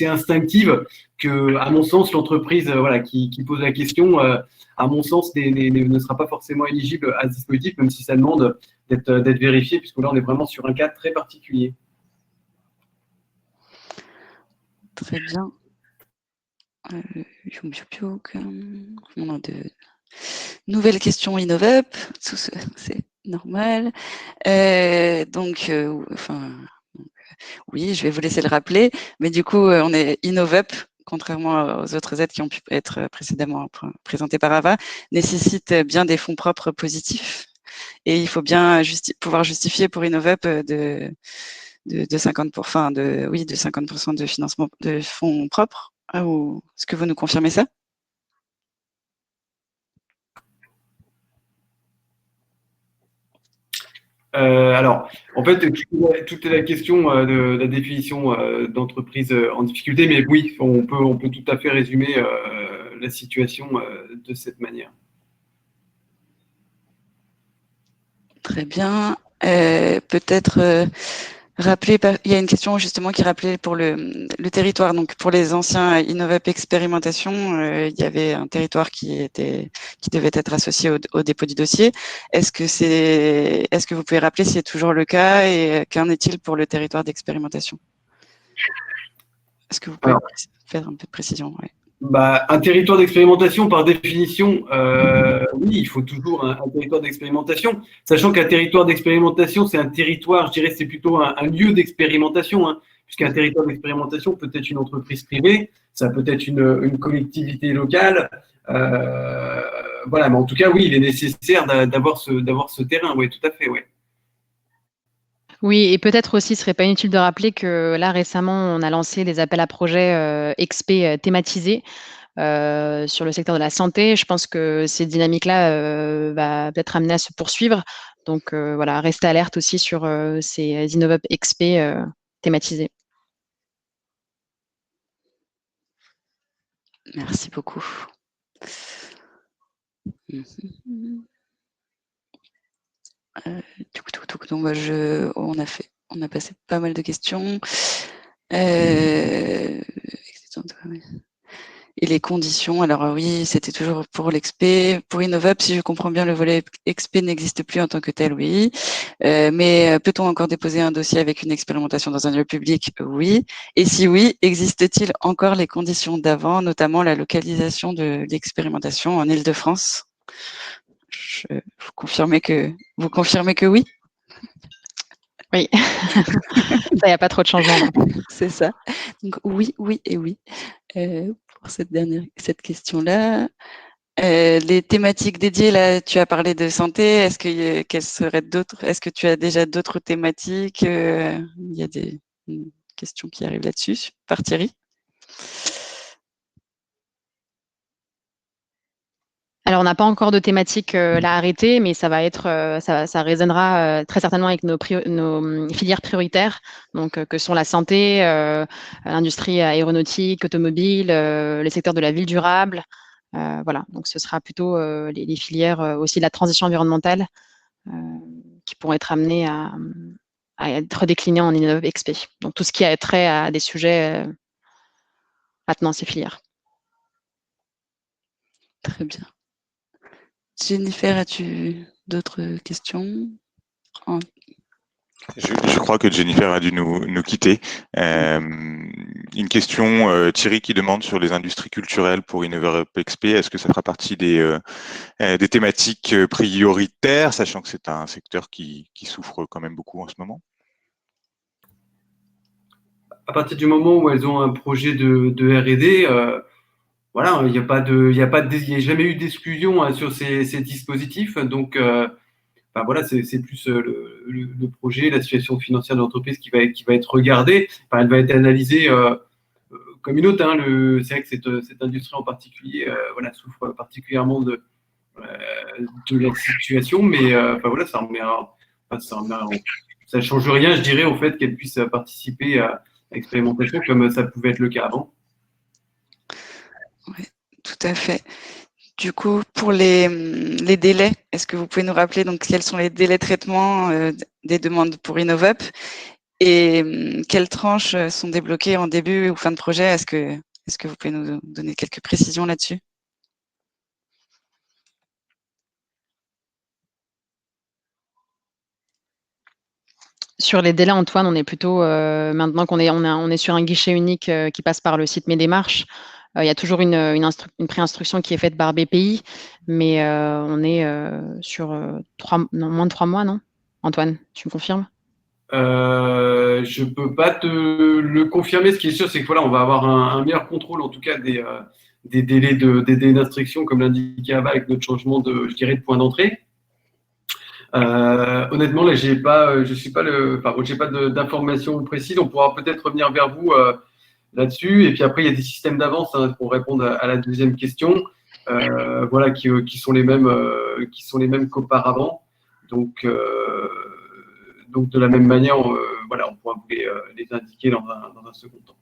instinctive que, à mon sens, l'entreprise qui pose la question, à mon sens, ne sera pas forcément éligible à ce dispositif, même si ça demande d'être vérifié, puisque là, on est vraiment sur un cas très particulier. Très bien. On a de nouvelles questions InnovUp, c'est normal. Oui, je vais vous laisser le rappeler, mais du coup, on est InnovUp, contrairement aux autres aides qui ont pu être précédemment présentées par Ava, nécessite bien des fonds propres positifs. Et il faut bien pouvoir justifier pour InnovUp de 50%, de 50% de financement de fonds propres. Est-ce que vous nous confirmez ça? Alors, en fait, toute la question de la définition d'entreprise en difficulté, mais oui, on peut tout à fait résumer la situation de cette manière. Très bien. Peut-être Il y a une question justement qui rappelait pour le territoire. Donc pour les anciens InnovUp expérimentation, il y avait un territoire qui devait être associé au dépôt du dossier. Est-ce que vous pouvez rappeler si c'est toujours le cas et qu'en est-il pour le territoire d'expérimentation? Est-ce que vous pouvez faire un peu de précision? Ouais. Un territoire d'expérimentation, par définition, oui, il faut toujours un territoire d'expérimentation, sachant qu'un territoire d'expérimentation, c'est un territoire, je dirais, c'est plutôt un lieu d'expérimentation, hein, puisqu'un territoire d'expérimentation peut être une entreprise privée, ça peut être une collectivité locale, voilà, mais en tout cas, oui, il est nécessaire d'avoir ce terrain, oui, tout à fait, oui. Oui, et peut-être aussi, ce serait pas inutile de rappeler que là, récemment, on a lancé des appels à projets XP thématisés sur le secteur de la santé. Je pense que ces dynamiques-là va peut-être amener à se poursuivre. Donc voilà, restez alerte aussi sur ces InnovUp XP thématisés. Merci beaucoup. Donc, on a passé pas mal de questions. Et les conditions, alors oui, c'était toujours pour l'XP. Pour InnovUp, si je comprends bien, le volet XP n'existe plus en tant que tel, oui. Mais peut-on encore déposer un dossier avec une expérimentation dans un lieu public? Oui. Et si oui, existe-t-il encore les conditions d'avant, notamment la localisation de l'expérimentation en Île-de-France? Vous confirmez que oui? Oui, ça, il n'y a pas trop de changement. C'est ça. Donc oui, oui et oui. Pour cette question-là. Les thématiques dédiées, là, tu as parlé de santé. Quelles seraient d'autres? Est-ce que tu as déjà d'autres thématiques? Il y a des questions qui arrivent là-dessus par Thierry. Alors, on n'a pas encore de thématique là arrêtée, mais ça va être, ça résonnera très certainement avec nos filières prioritaires, donc que sont la santé, l'industrie aéronautique, automobile, les secteurs de la ville durable. Voilà, donc ce sera plutôt les filières aussi de la transition environnementale qui pourront être amenées à être déclinées en InnovUp XP. Donc tout ce qui a trait à des sujets maintenant ces filières. Très bien. Jennifer, as-tu d'autres questions? Je crois que Jennifer a dû nous quitter. Une question, Thierry qui demande sur les industries culturelles pour InnovUp XP. Est-ce que ça fera partie des thématiques prioritaires, sachant que c'est un secteur qui souffre quand même beaucoup en ce moment? À partir du moment où elles ont un projet de R&D, voilà, il n'y a jamais eu d'exclusion hein, sur ces dispositifs. Donc, voilà, c'est plus le projet, la situation financière de l'entreprise qui va être regardée. Elle va être analysée comme une autre. Hein, c'est vrai que cette industrie en particulier, voilà, souffre particulièrement de la situation, mais voilà, ça change rien, je dirais, au fait qu'elle puisse participer à l'expérimentation comme ça pouvait être le cas avant. Oui, tout à fait. Du coup, pour les délais, est-ce que vous pouvez nous rappeler donc quels sont les délais de traitement des demandes pour InnovUp et quelles tranches sont débloquées en début ou fin de projet? Est-ce que vous pouvez nous donner quelques précisions là-dessus? Sur les délais, Antoine, on est plutôt maintenant on est sur un guichet unique qui passe par le site Mes Démarches. Il y a toujours une préinstruction qui est faite par BPI, mais on est sur moins de 3 mois, non? Antoine, tu me confirmes? Je peux pas te le confirmer. Ce qui est sûr, c'est que voilà, on va avoir un meilleur contrôle, en tout cas des délais d'instruction, comme l'indiquait Ava, avec notre changement de point d'entrée. Honnêtement, là, j'ai pas d'informations précises. On pourra peut-être revenir vers vous là-dessus. Et puis après, il y a des systèmes d'avance hein, pour répondre à la deuxième question, voilà, qui sont les mêmes qu'auparavant. Donc, de la même manière, voilà, on pourra vous les indiquer dans un second temps.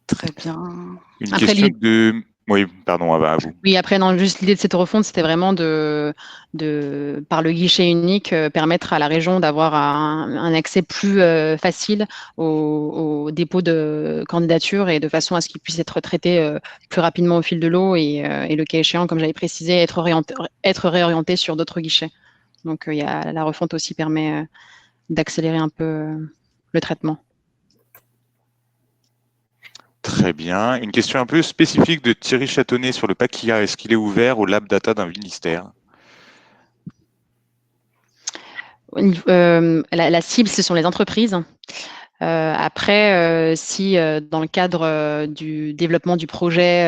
Très bien. Une question de Oui, pardon, à vous. Oui, après, non, juste l'idée de cette refonte, c'était vraiment par le guichet unique, permettre à la région d'avoir un accès plus facile au dépôt de candidature et de façon à ce qu'ils puissent être traités plus rapidement au fil de l'eau et le cas échéant, comme j'avais précisé, être réorienté sur d'autres guichets. Donc, la refonte aussi permet d'accélérer un peu le traitement. Très bien. Une question un peu spécifique de Thierry Châtonnet sur le pack IA. Est-ce qu'il est ouvert au lab data d'un ministère? La cible, ce sont les entreprises. Après, si dans le cadre du développement du projet,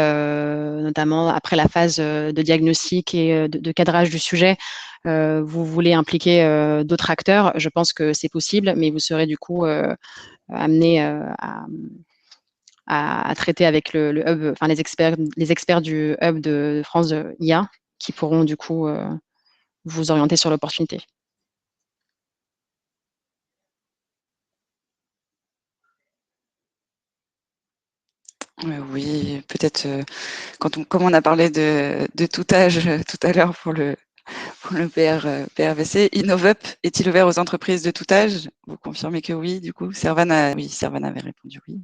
notamment après la phase de diagnostic et de cadrage du sujet, vous voulez impliquer d'autres acteurs, je pense que c'est possible, mais vous serez du coup amené à traiter avec le hub, enfin les experts du hub de France IA qui pourront du coup vous orienter sur l'opportunité. Oui, peut-être comme on a parlé de tout âge tout à l'heure pour le PRVC, InnovUp est-il ouvert aux entreprises de tout âge? Vous confirmez que oui, du coup? Servan avait répondu oui.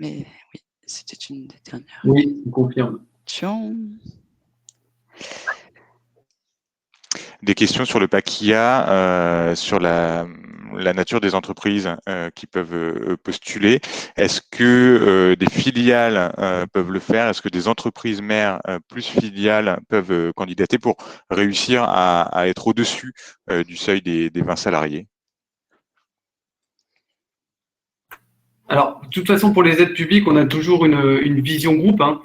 Mais oui, c'était une des dernières. Oui, je confirme. Des questions sur le pack IA, sur la nature des entreprises qui peuvent postuler. Est-ce que des filiales peuvent le faire? Est-ce que des entreprises mères plus filiales peuvent candidater pour réussir à être au-dessus du seuil des 20 salariés? Alors, de toute façon, pour les aides publiques, on a toujours une vision groupe, hein.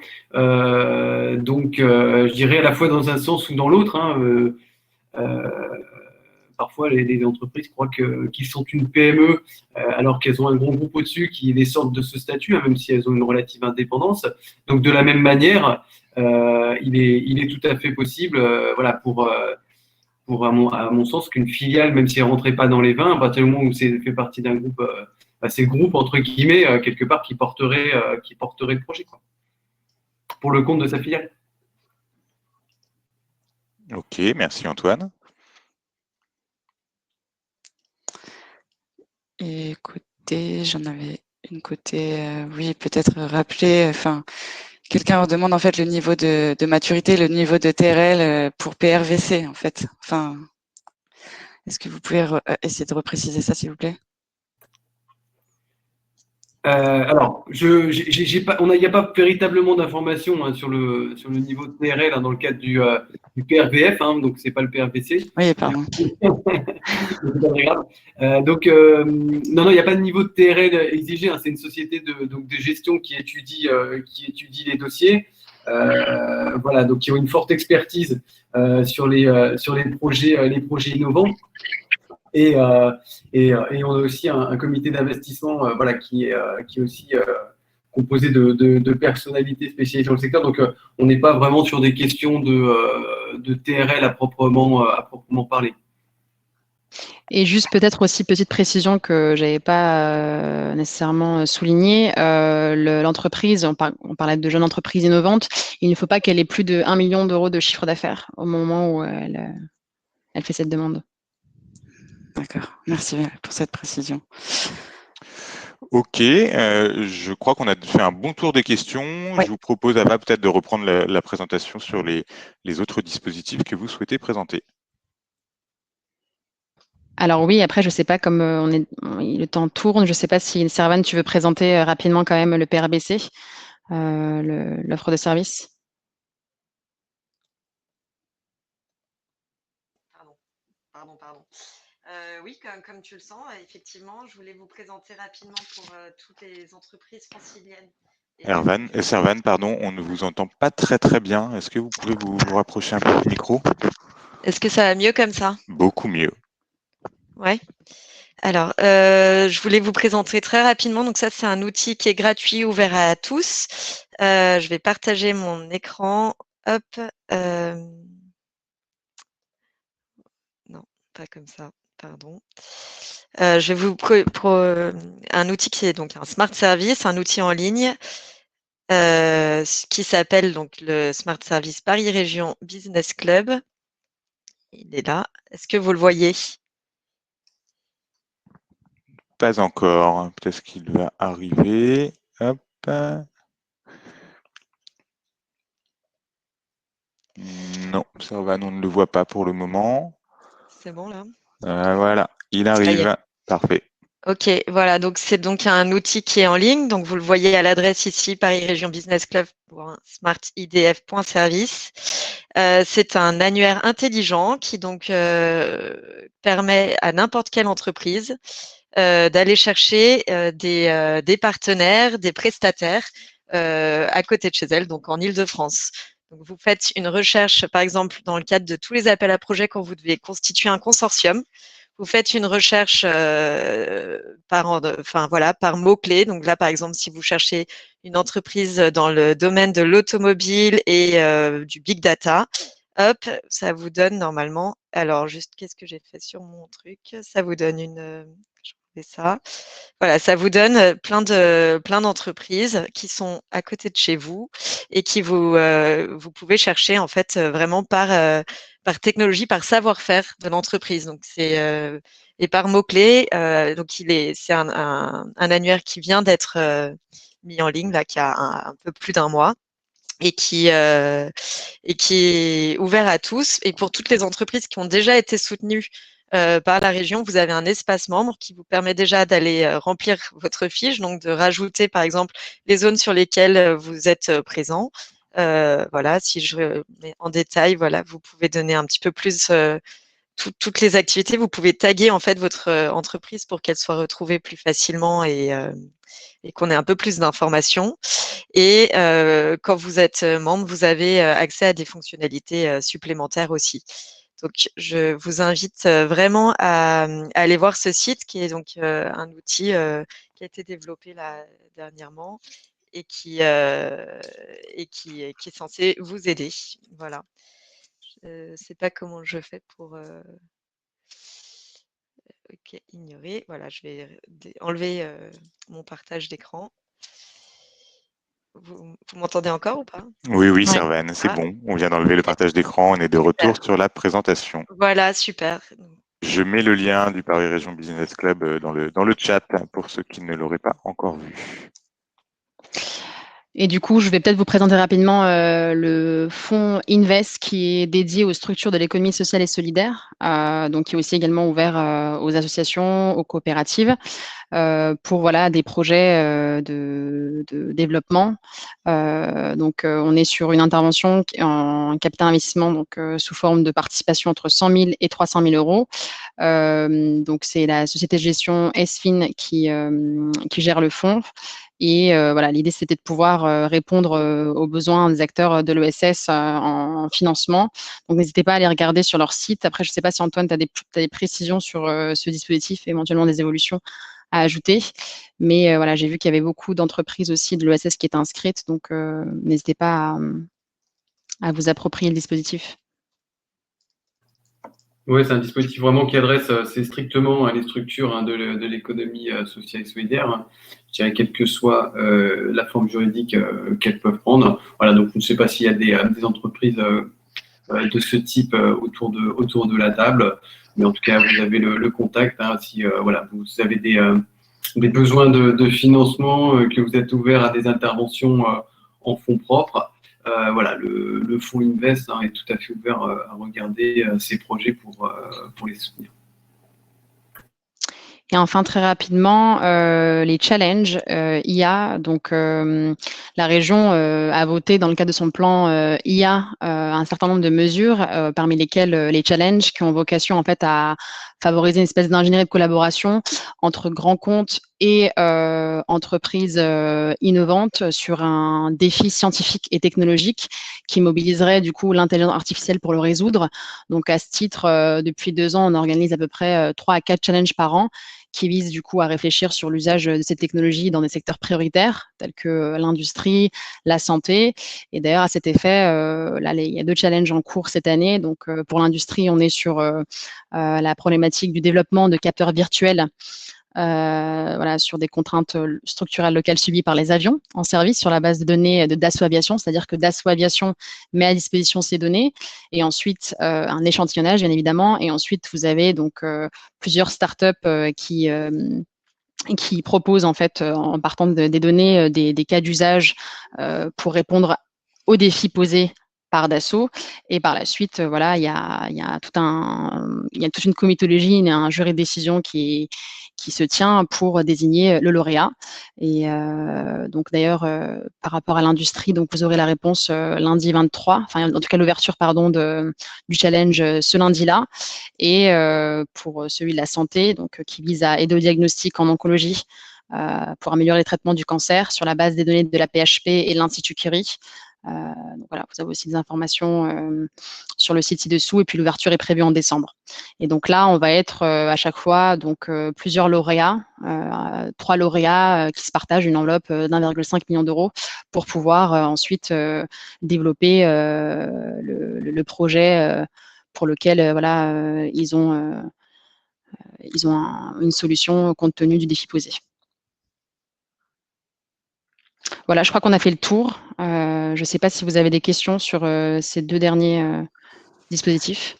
Donc, je dirais à la fois dans un sens ou dans l'autre, hein. Parfois, les entreprises croient qu'ils sont une PME alors qu'elles ont un gros groupe au-dessus qui les sortent de ce statut, hein, même si elles ont une relative indépendance. Donc, de la même manière, il est tout à fait possible, voilà, pour à mon sens, qu'une filiale, même si elle ne rentrait pas dans les 20, à partir du moment où c'est fait partie d'un groupe, c'est le groupe, entre guillemets, quelque part, qui porterait le projet, quoi, pour le compte de sa filiale. Ok, merci Antoine. Écoutez, j'en avais une côté, oui, peut-être rappeler, enfin, quelqu'un redemande en fait le niveau de maturité, le niveau de TRL pour PRVC, en fait. Enfin, est-ce que vous pouvez essayer de repréciser ça, s'il vous plaît? Alors, il n'y a pas véritablement d'informations, hein, sur le niveau de TRL, hein, dans le cadre du PRVF, hein, donc c'est pas le PRVC. Oui, pardon. C'est pas très grave. Non, il n'y a pas de niveau de TRL exigé, hein, c'est une société de gestion qui étudie les dossiers. Voilà, donc qui ont une forte expertise sur les projets innovants. Et on a aussi un comité d'investissement, voilà, qui est aussi composé de personnalités spécialisées dans le secteur. Donc, on n'est pas vraiment sur des questions de TRL à proprement parler. Et juste peut-être aussi petite précision que j'avais pas nécessairement soulignée, l'entreprise, on parlait de jeunes entreprises innovantes, il ne faut pas qu'elle ait plus de 1 million d'euros de chiffre d'affaires au moment où elle fait cette demande. D'accord, merci pour cette précision. Ok, je crois qu'on a fait un bon tour des questions. Ouais. Je vous propose, Ava, peut-être de reprendre la présentation sur les autres dispositifs que vous souhaitez présenter. Alors oui, après, je ne sais pas, comme le temps tourne, je ne sais pas si Servan, tu veux présenter rapidement quand même le PRBC, l'offre de service. Pardon. Oui, comme tu le sens, effectivement, je voulais vous présenter rapidement pour toutes les entreprises franciliennes. Servan, pardon, on ne vous entend pas très très bien. Est-ce que vous pouvez vous rapprocher un peu du micro? Est-ce que ça va mieux comme ça? Beaucoup mieux. Ouais. Alors, je voulais vous présenter très rapidement. Donc ça, c'est un outil qui est gratuit, ouvert à tous. Je vais partager mon écran. Hop. Non, pas comme ça. Pardon. Je vais vous un outil qui est donc un smart service, un outil en ligne qui s'appelle donc le Smart Service Paris Région Business Club. Il est là. Est-ce que vous le voyez? Pas encore. Peut-être qu'il va arriver. Hop. Non, ça va, on ne le voit pas pour le moment. C'est bon là? Voilà, il Ça y est. arrive. Parfait. Ok, voilà, donc c'est donc un outil qui est en ligne. Donc vous le voyez à l'adresse ici, Paris Région Business Club pour smartidf.service. C'est un annuaire intelligent qui donc permet à n'importe quelle entreprise d'aller chercher des partenaires, des prestataires à côté de chez elle, donc en Île-de-France. Donc vous faites une recherche, par exemple, dans le cadre de tous les appels à projets quand vous devez constituer un consortium. Vous faites une recherche par mots-clés. Donc là, par exemple, si vous cherchez une entreprise dans le domaine de l'automobile et du big data, hop, ça vous donne normalement. Alors, juste, qu'est-ce que j'ai fait sur mon truc? Ça vous donne je fais ça. Voilà, ça vous donne plein d'entreprises qui sont à côté de chez vous et qui vous pouvez chercher en fait vraiment par technologie, par savoir-faire de l'entreprise. Donc et par mots-clés. Donc c'est un annuaire qui vient d'être mis en ligne là, qui a un peu plus d'un mois et qui est ouvert à tous. Et pour toutes les entreprises qui ont déjà été soutenues par la région, vous avez un espace membre qui vous permet déjà d'aller remplir votre fiche, donc de rajouter par exemple les zones sur lesquelles vous êtes présent. Voilà, si je mets en détail, voilà, vous pouvez donner un petit peu plus toutes les activités. Vous pouvez taguer en fait votre entreprise pour qu'elle soit retrouvée plus facilement et qu'on ait un peu plus d'informations. Et quand vous êtes membre, vous avez accès à des fonctionnalités supplémentaires aussi. Donc, je vous invite vraiment à aller voir ce site qui est donc un outil qui a été développé là, dernièrement et qui est censé vous aider. Voilà. Je ne sais pas comment je fais pour ok, ignorer. Voilà, je vais enlever mon partage d'écran. Vous m'entendez encore ou pas? Oui, Ouais. Servane, c'est Ah, bon. On vient d'enlever le partage d'écran. On est de retour super. sur la présentation. Voilà, super. Je mets le lien du Paris Région Business Club dans le chat pour ceux qui ne l'auraient pas encore vu. Et du coup, je vais peut-être vous présenter rapidement le fonds Invest qui est dédié aux structures de l'économie sociale et solidaire, donc qui est aussi également ouvert aux associations, aux coopératives, pour voilà, des projets de développement. Donc, on est sur une intervention en capital investissement donc, sous forme de participation entre 100 000 et 300 000 euros. Donc, c'est la société de gestion SFIN qui gère le fonds. Et voilà, l'idée, c'était de pouvoir répondre aux besoins des acteurs de l'ESS en financement. Donc, n'hésitez pas à aller regarder sur leur site. Après, je ne sais pas si Antoine, tu as des précisions sur ce dispositif et éventuellement des évolutions à ajouter. Mais voilà, j'ai vu qu'il y avait beaucoup d'entreprises aussi de l'ESS qui étaient inscrites. Donc, n'hésitez pas à vous approprier le dispositif. Oui, c'est un dispositif vraiment qui adresse c'est strictement à les structures de l'économie sociale et solidaire, hein. Je dirais quelle que soit la forme juridique qu'elles peuvent prendre. Voilà, donc je ne sais pas s'il y a des entreprises de ce type autour de la table, mais en tout cas vous avez le contact, hein, si voilà, vous avez des besoins de financement, que vous êtes ouvert à des interventions en fonds propres. Voilà, le fonds Invest est tout à fait ouvert à regarder ces projets pour les soutenir. Et enfin, très rapidement, les challenges IA. Donc, la région a voté dans le cadre de son plan IA un certain nombre de mesures, parmi lesquelles les challenges qui ont vocation en fait à favoriser une espèce d'ingénierie de collaboration entre grands comptes et entreprises innovantes sur un défi scientifique et technologique qui mobiliserait du coup l'intelligence artificielle pour le résoudre. Donc, à ce titre, depuis 2 ans, on organise à peu près 3 à 4 challenges par an qui vise du coup à réfléchir sur l'usage de ces technologies dans des secteurs prioritaires tels que l'industrie, la santé. Et d'ailleurs, à cet effet, là, il y a 2 challenges en cours cette année. Donc, pour l'industrie, on est sur la problématique du développement de capteurs virtuels voilà, sur des contraintes structurelles locales subies par les avions en service sur la base de données de Dassault Aviation, c'est-à-dire que Dassault Aviation met à disposition ces données et ensuite un échantillonnage, bien évidemment, et ensuite vous avez donc plusieurs startups qui proposent en fait, en partant des données, des cas d'usage pour répondre aux défis posés par Dassault. Et par la suite, voilà, il y a toute une comitologie, un jury de décision qui se tient pour désigner le lauréat. Et donc d'ailleurs, par rapport à l'industrie, donc vous aurez la réponse lundi 23, enfin en tout cas l'ouverture pardon du challenge ce lundi-là. Et pour celui de la santé, donc qui vise à aider au diagnostic en oncologie pour améliorer les traitements du cancer sur la base des données de la PHP et de l'Institut Curie. Donc voilà, vous avez aussi des informations sur le site ci-dessous et puis l'ouverture est prévue en décembre. Et donc là, on va être à chaque fois donc plusieurs lauréats, 3 lauréats qui se partagent une enveloppe d'1,5 million d'euros pour pouvoir ensuite développer le projet pour lequel voilà, ils ont une solution compte tenu du défi posé. Voilà, je crois qu'on a fait le tour. Je ne sais pas si vous avez des questions sur ces 2 derniers dispositifs.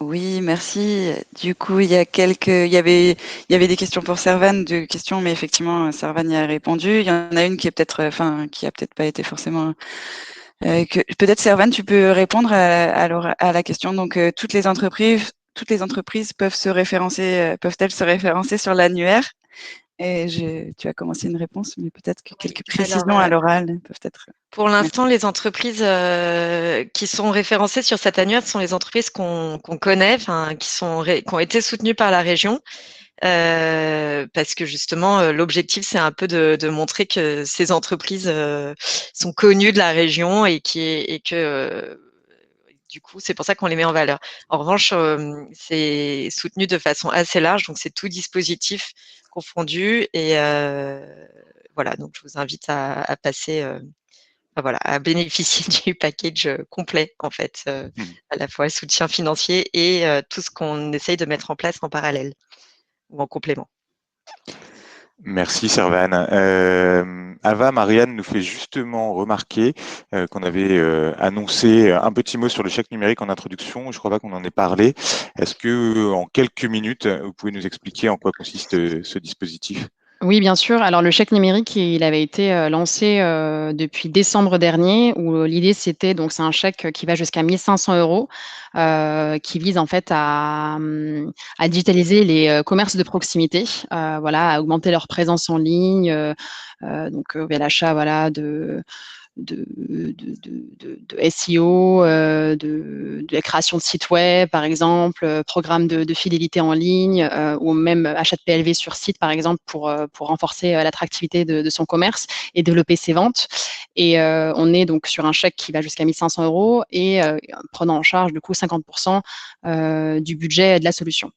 Oui, merci. Du coup, il y avait des questions pour Servan, 2 questions, mais effectivement, Servan y a répondu. Il y en a une qui est peut-être, qui a peut-être pas été forcément. Peut-être Servan, tu peux répondre à la question. Donc, toutes les entreprises peuvent se référencer, peuvent-elles se référencer sur l'annuaire? Et tu as commencé une réponse, mais peut-être que quelques précisions à l'oral peuvent être. Pour l'instant, les entreprises qui sont référencées sur cet annuaire sont les entreprises qu'on connaît, qui ont été soutenues par la région, parce que justement, l'objectif, c'est un peu de montrer que ces entreprises sont connues de la région et que du coup, c'est pour ça qu'on les met en valeur. En revanche, c'est soutenu de façon assez large, donc c'est tout dispositif confondu. Et voilà, donc je vous invite à passer, voilà, à bénéficier du package complet, en fait, à la fois soutien financier et tout ce qu'on essaye de mettre en place en parallèle ou en complément. Merci Servan. Ava, Marianne nous fait justement remarquer qu'on avait annoncé un petit mot sur le chèque numérique en introduction. Je crois pas qu'on en ait parlé. Est-ce que en quelques minutes, vous pouvez nous expliquer en quoi consiste ce dispositif ? Oui, bien sûr. Alors, le chèque numérique, il avait été lancé depuis décembre dernier, où l'idée, c'était, donc, c'est un chèque qui va jusqu'à 1 500 euros, qui vise en fait à digitaliser les commerces de proximité, voilà, à augmenter leur présence en ligne, donc via l'achat, voilà, de SEO, de la création de sites web, par exemple, programme de fidélité en ligne, ou même achat de PLV sur site, par exemple, pour renforcer l'attractivité de son commerce et développer ses ventes. Et on est donc sur un chèque qui va jusqu'à 1 500 euros et prenant en charge, du coup, 50% du budget de la solution.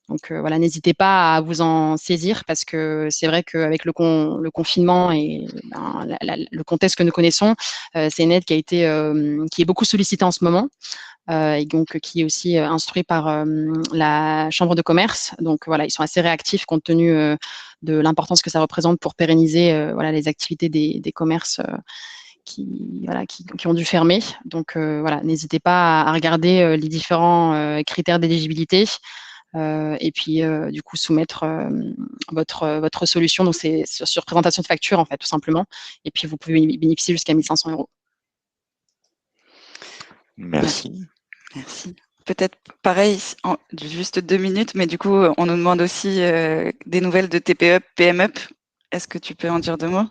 Donc voilà, n'hésitez pas à vous en saisir parce que c'est vrai qu'avec le confinement et le contexte que nous connaissons, c'est une aide qui est beaucoup sollicitée en ce moment et donc qui est aussi instruit par la Chambre de commerce. Donc voilà, ils sont assez réactifs compte tenu de l'importance que ça représente pour pérenniser voilà, les activités des commerces qui ont dû fermer. Donc voilà, n'hésitez pas à regarder les différents critères d'éligibilité. Et puis du coup soumettre votre solution. Donc c'est sur présentation de facture en fait, tout simplement. Et puis vous pouvez bénéficier jusqu'à 1 500 euros. Merci. Merci. Peut-être pareil, juste 2 minutes, mais du coup, on nous demande aussi des nouvelles de TPE, PME. Est-ce que tu peux en dire 2 mots?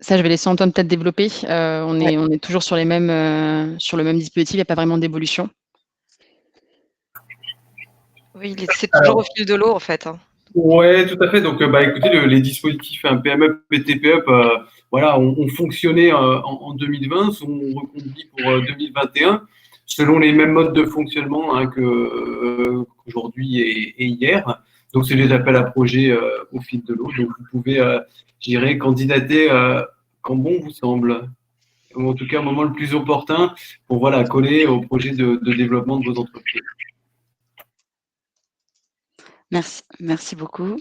Ça, je vais laisser Antoine peut-être développer. On est toujours sur le même dispositif, il n'y a pas vraiment d'évolution. Oui, c'est toujours au fil de l'eau, en fait. Oui, tout à fait. Donc, écoutez, les dispositifs PME et TPE voilà, ont fonctionné en 2020, sont reconduits pour 2021, selon les mêmes modes de fonctionnement qu'aujourd'hui et hier. Donc, c'est des appels à projets au fil de l'eau. Donc, vous pouvez, je dirais, candidater quand bon vous semble, ou en tout cas, au moment le plus opportun pour voilà, coller au projet de développement de vos entreprises. Merci beaucoup.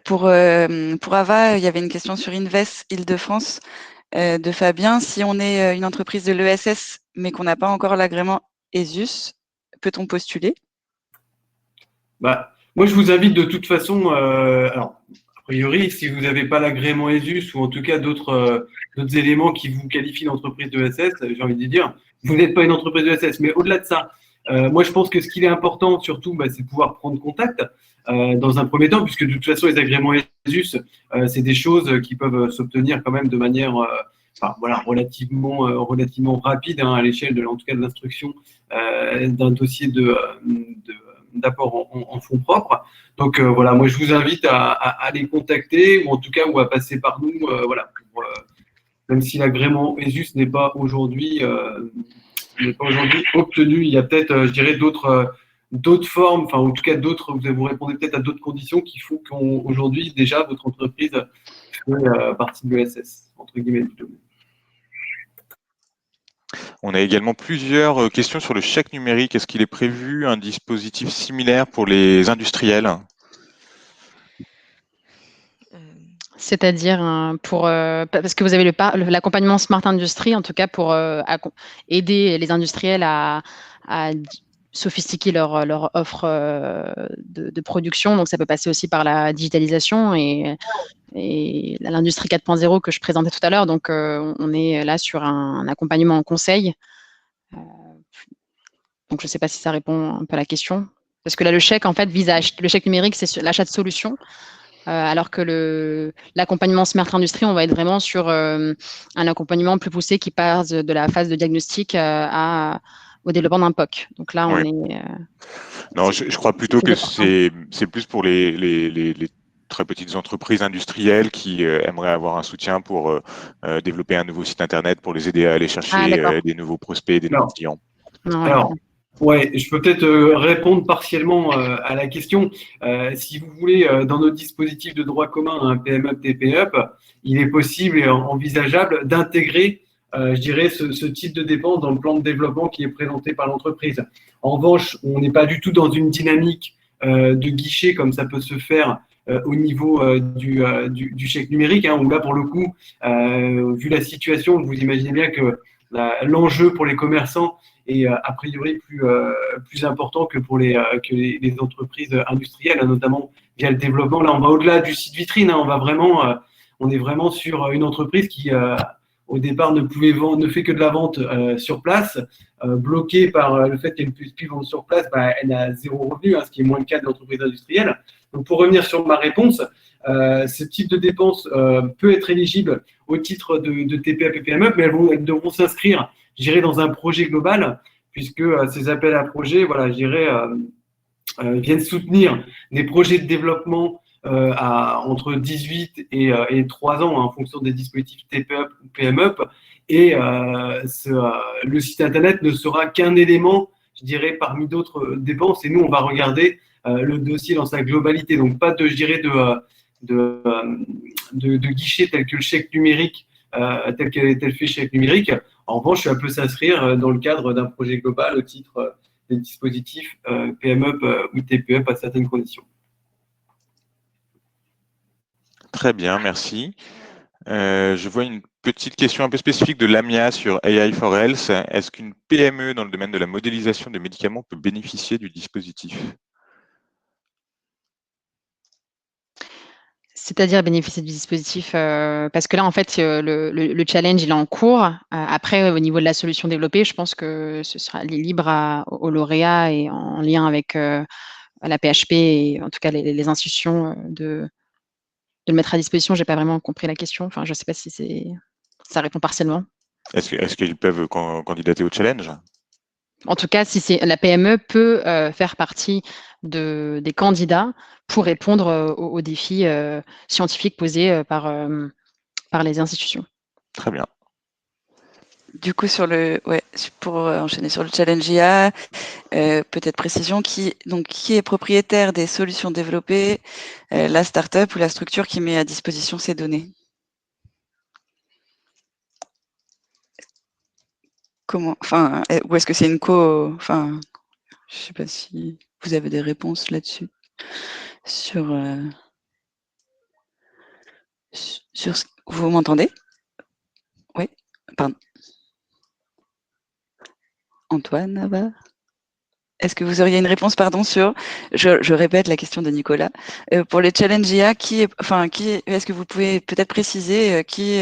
Pour Ava, il y avait une question sur Invest Île-de-France de Fabien. Si on est une entreprise de l'ESS, mais qu'on n'a pas encore l'agrément ESUS, peut-on postuler? Moi, je vous invite de toute façon, alors, a priori, si vous n'avez pas l'agrément ESUS ou en tout cas d'autres éléments qui vous qualifient d'entreprise de ESS, j'ai envie de dire, vous n'êtes pas une entreprise de ESS. Mais au-delà de ça, moi, je pense que ce qu'il est important, surtout, c'est de pouvoir prendre contact dans un premier temps, puisque de toute façon, les agréments ESUS, c'est des choses qui peuvent s'obtenir quand même de manière relativement rapide à l'échelle, en tout cas, de l'instruction d'un dossier d'apport en fonds propres. Donc moi je vous invite à les contacter ou en tout cas ou à passer par nous, même si l'agrément ESUS n'est pas aujourd'hui obtenu, il y a peut-être, je dirais, d'autres formes, enfin en tout cas d'autres, vous répondez peut-être à d'autres conditions qui font qu'aujourd'hui déjà votre entreprise fait partie de l'ESS, entre guillemets plutôt. On a également plusieurs questions sur le chèque numérique. Est-ce qu'il est prévu un dispositif similaire pour les industriels? C'est-à-dire parce que vous avez l'accompagnement Smart Industry, en tout cas pour aider les industriels à sophistiquer leur offre de production. Donc, ça peut passer aussi par la digitalisation et l'industrie 4.0 que je présentais tout à l'heure. Donc, on est là sur un accompagnement en conseil. Donc, je ne sais pas si ça répond un peu à la question. Parce que là, le chèque, en fait, le chèque numérique, c'est l'achat de solutions. Alors que l'accompagnement Smart Industry, on va être vraiment sur un accompagnement plus poussé qui passe de la phase de diagnostic au développement d'un POC. Donc là, on est… Non, je crois plutôt que c'est plus pour les très petites entreprises industrielles qui aimeraient avoir un soutien pour développer un nouveau site internet, pour les aider à aller chercher des nouveaux prospects, des nouveaux clients. Alors, je peux peut-être répondre partiellement à la question. Si vous voulez, dans notre dispositif de droit commun, un PME, TPE, il est possible et envisageable d'intégrer, je dirais, ce type de dépenses dans le plan de développement qui est présenté par l'entreprise. En revanche, on n'est pas du tout dans une dynamique de guichet comme ça peut se faire au niveau du chèque numérique, où là, pour le coup, vu la situation, vous imaginez bien que l'enjeu pour les commerçants est a priori plus important que pour les entreprises industrielles, notamment via le développement. Là, on va au-delà du site vitrine, on est vraiment sur une entreprise qui, au départ, ne fait que de la vente sur place, bloquée par le fait qu'elle ne puisse plus vendre sur place, elle a zéro revenu, ce qui est moins le cas de l'entreprise industrielle. Donc, pour revenir sur ma réponse, ce type de dépense peut être éligible au titre de TPE et PME, mais elles devront s'inscrire, je dirais, dans un projet global, puisque ces appels à projets, je dirais, viennent soutenir des projets de développement entre 18 et 3 ans, en fonction des dispositifs TPE ou PME. Et le site internet ne sera qu'un élément, je dirais, parmi d'autres dépenses. Et nous, on va regarder le dossier dans sa globalité. Donc, pas de, je dirais, de guichet tel que le chèque numérique, tel fait chèque numérique. En revanche, ça peut s'inscrire dans le cadre d'un projet global au titre des dispositifs PME ou TPE à certaines conditions. Très bien, merci. Je vois une petite question un peu spécifique de Lamia sur AI for Health. Est-ce qu'une PME dans le domaine de la modélisation de médicaments peut bénéficier du dispositif? C'est-à-dire bénéficier du dispositif, parce que là, en fait, le challenge, il est en cours. Après, au niveau de la solution développée, je pense que ce sera libre aux lauréats et en lien avec la PHP et en tout cas les institutions de le mettre à disposition. Je n'ai pas vraiment compris la question. Enfin, je ne sais pas si ça répond partiellement. Est-ce qu'ils peuvent candidater au challenge? En tout cas, si la PME peut faire partie des candidats pour répondre aux défis scientifiques posés par les institutions. Très bien. Du coup, pour enchaîner sur le challenge IA, peut-être précision, qui est propriétaire des solutions développées, la start-up ou la structure qui met à disposition ces données? Comment, ou est-ce que c'est une je sais pas si… vous avez des réponses là-dessus sur vous m'entendez? Oui, pardon. Antoine, va. Est-ce que vous auriez une réponse, pardon, sur, je répète la question de Nicolas, pour les challenges IA, est-ce que vous pouvez peut-être préciser qui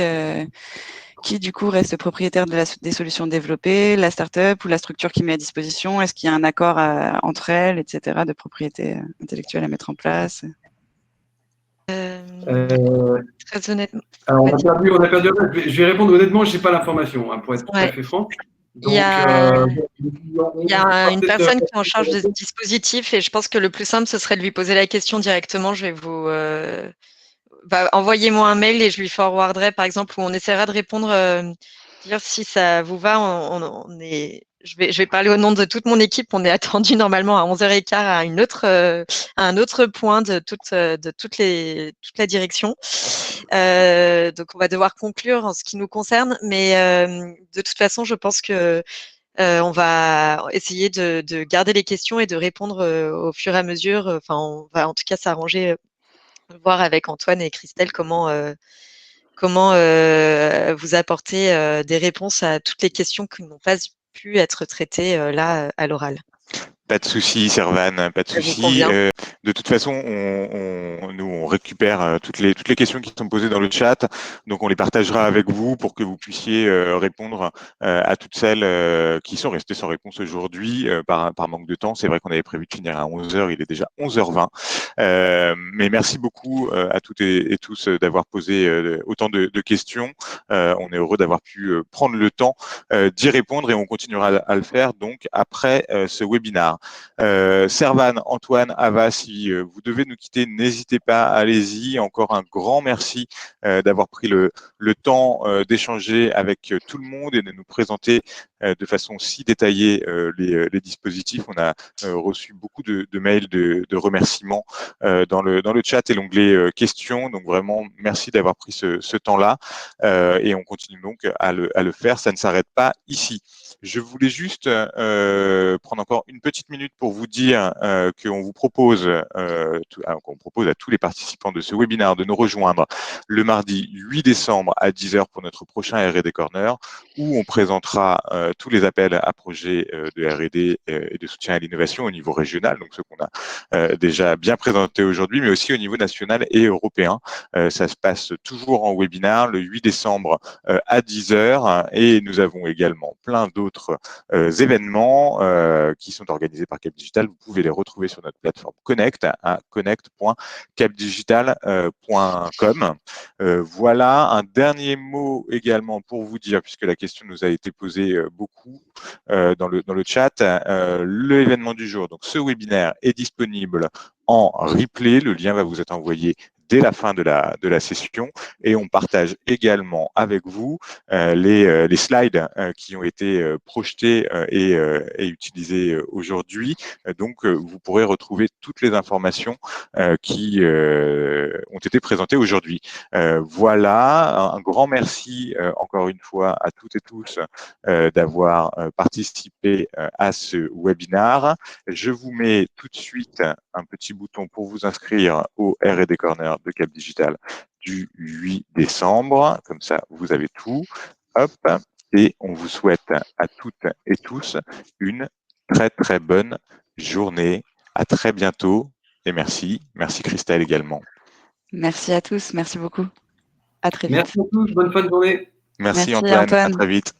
du coup reste propriétaire des solutions développées, la startup ou la structure qui met à disposition? Est-ce qu'il y a un accord entre elles, etc., de propriété intellectuelle à mettre en place? Très honnêtement. Alors, on a perdu. Je vais répondre honnêtement, je n'ai pas l'information, hein, pour être tout à fait franc. Il y a, une peut-être, personne qui est en charge de ce dispositif et je pense que le plus simple, ce serait de lui poser la question directement. Je vais vous envoyez-moi un mail et je lui forwarderai, par exemple, où on essaiera de répondre, dire si ça vous va. Je vais parler au nom de toute mon équipe. On est attendu normalement à 11h15 à un autre point de toute la direction. Donc, on va devoir conclure en ce qui nous concerne. Mais de toute façon, je pense que on va essayer de garder les questions et de répondre au fur et à mesure. Enfin, on va en tout cas s'arranger, voir avec Antoine et Christelle comment vous apporter des réponses à toutes les questions qui n'ont pas pu être traitées là à l'oral. Pas de souci, Servan, pas de Ça vous souci. convient? De toute façon, nous on récupère toutes les questions qui sont posées dans le chat, donc on les partagera avec vous pour que vous puissiez répondre à toutes celles qui sont restées sans réponse aujourd'hui par manque de temps. C'est vrai qu'on avait prévu de finir à 11h, il est déjà 11h20. Mais merci beaucoup à toutes et tous d'avoir posé autant de questions. On est heureux d'avoir pu prendre le temps d'y répondre et on continuera à le faire donc après ce webinaire. Servan, Antoine, Ava, si vous devez nous quitter, n'hésitez pas, allez-y. Encore un grand merci d'avoir pris le temps d'échanger avec tout le monde et de nous présenter de façon si détaillée les dispositifs. On a reçu beaucoup de mails de remerciements dans le chat et l'onglet questions. Donc vraiment, merci d'avoir pris ce temps-là et on continue donc à le faire. Ça ne s'arrête pas ici. Je voulais juste prendre encore une petite minute pour vous dire qu'on vous propose, qu'on propose à tous les participants de ce webinaire de nous rejoindre le mardi 8 décembre à 10h pour notre prochain R&D Corner, où on présentera tous les appels à projets de R&D et de soutien à l'innovation au niveau régional, donc ceux qu'on a déjà bien présentés aujourd'hui, mais aussi au niveau national et européen. Ça se passe toujours en webinaire le 8 décembre à 10h et nous avons également plein d'autres événements qui sont organisés par Cap Digital. Vous pouvez les retrouver sur notre plateforme Connect à connect.capdigital.com. Voilà, un dernier mot également pour vous dire, puisque la question nous a été posée beaucoup dans le chat, l'événement du jour, donc ce webinaire est disponible en replay. Le lien va vous être envoyé dès la fin de la session et on partage également avec vous les slides qui ont été projetés et utilisés aujourd'hui. Donc, vous pourrez retrouver toutes les informations qui ont été présentées aujourd'hui. Voilà, un grand merci encore une fois à toutes et tous d'avoir participé à ce webinaire. Je vous mets tout de suite un petit bouton pour vous inscrire au R&D Corner de Cap Digital du 8 décembre. Comme ça, vous avez tout. Hop. Et on vous souhaite à toutes et tous une très, très bonne journée. À très bientôt. Et merci. Merci Christelle également. Merci à tous. Merci beaucoup. À très vite. Merci à tous. Bonne fin de journée. Merci Merci, Antoine. À Antoine. très vite.